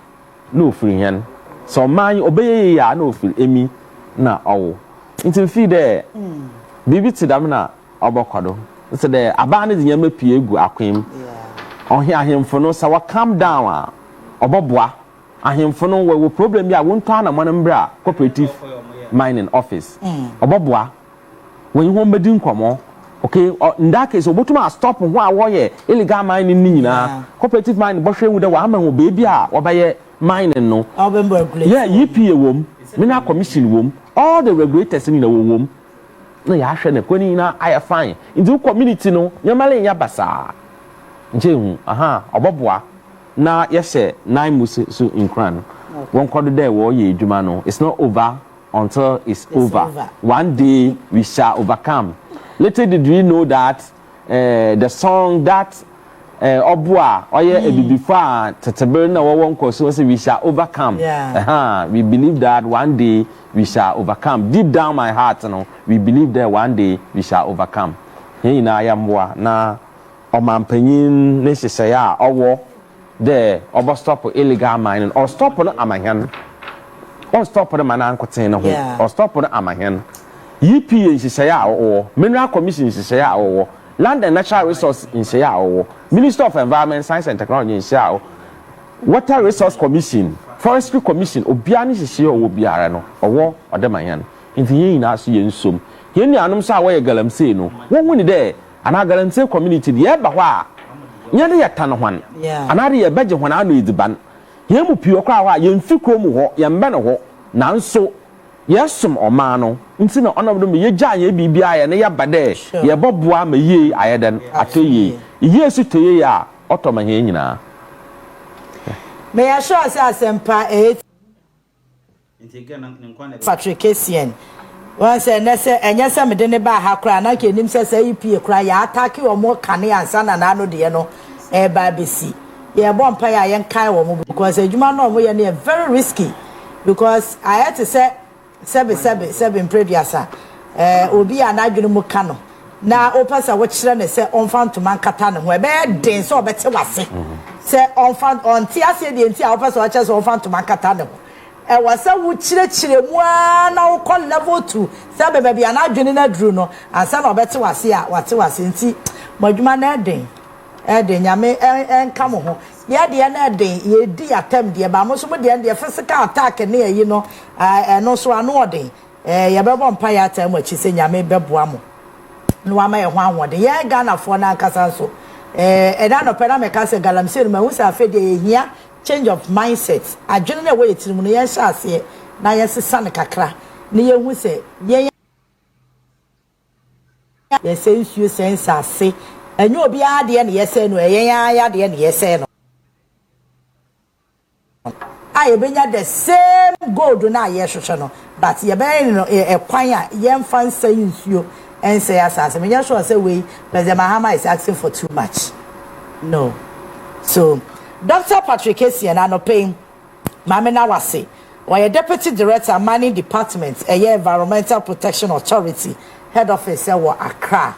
no free hen. So my obey ya no free Emi na oh. Into feed there. Bibi Tidamna Obocado. So there abandoned Yama Piegu Aquim. On here him for no sawa calm down. Obobwa. I him for no will problem ya won't turn a manambra cooperative mining office. Obobwa when you want me come okay in that case obotuma stop why illegal mining ni na cooperative mining bo hwe with the one man baby a obaye mining no yeah EPA wom mineral commission wom all the regulators in the wom na ya hwe na kwani na I fine in the community no nyamale nya basa nje hu obobwa na yese 9 musu so in kran won kodo there wo ye adwuma no it's not over until it's over. One day we shall overcome. Little did we know that the song that Obwa oye before Tataberna won't so we shall overcome. We believe that one day we shall overcome. Deep down my heart, we believe that one day we shall overcome. Here na yamwa na omampanyin necessary owo there obo stop illegal mining or stop no amahan. Or stop the man or stop the amahan. EPA is say or Mineral Commission is say or Land and Natural Resource in say or Minister of Environment, Science and Technology in say Water Resource Commission, Forestry Commission, Obiani is say or Biarano or war or the man. nti yin na so yen som yen nuanom sa wo ye galamsey no wo hu ni de ana galamsey community de ba ho a nya de yeta no hwan ana de ye beje hwan ano ediban yen mu pio kwa ho a yen fi krom ho ye mbe no ho nanso yesom oma no nti na onam do me ye gya ye bibia ye ne ye bade ye boboa ma ye ayeden atoye ye su toye ya otoma he nyina me ya sure say asempa Patrick Essien wan say na say enya say me de ne ba ha kra na ke nim say EP kra ya attack o mo kane ansa na na no de no e ba besi ye bo mpa ya yen kai wo mo because adwuma no mo ye ne very risky because I had to say seven prediasa obi anadwene mu ka no na opasa wo kire ne se onfanto man kata ne ho e be den so obete wase se onfant onti ase de nti a opasa wo kire se onfanto man kata ne ho e wasa wo kire mu na wo call level 2 se be bia anadwene na duru no ansa na obete wase a wate wase nti modwuma na den nyame enka mo ho ya de na den ye di atem de ba mo so mo de physical attack ne yi no no so ano odin ye bebo mpa ya atem achi se nyame beboa mo no ama ye ho anwode ye Ghana fo na nkasa so da no pera me ka se galamsey no ma hu sa afede ye hia change of mindset adwene na we yetirim no ye sha ase na ye sesa ne kakra ne ye hu se ye se nsuo sense ase enyo obi ade ne ye se no ye ya de ne ye se no I benya the same gold na ye hwehwe no but ye ben no kwan a ye mfa nsa nsuo ense asase menya sure say we President Mahama is asking for too much no so Dr. Patrick Essien Annoh Dompreh mame na wase why deputy director mining department environmental protection authority head office wo Accra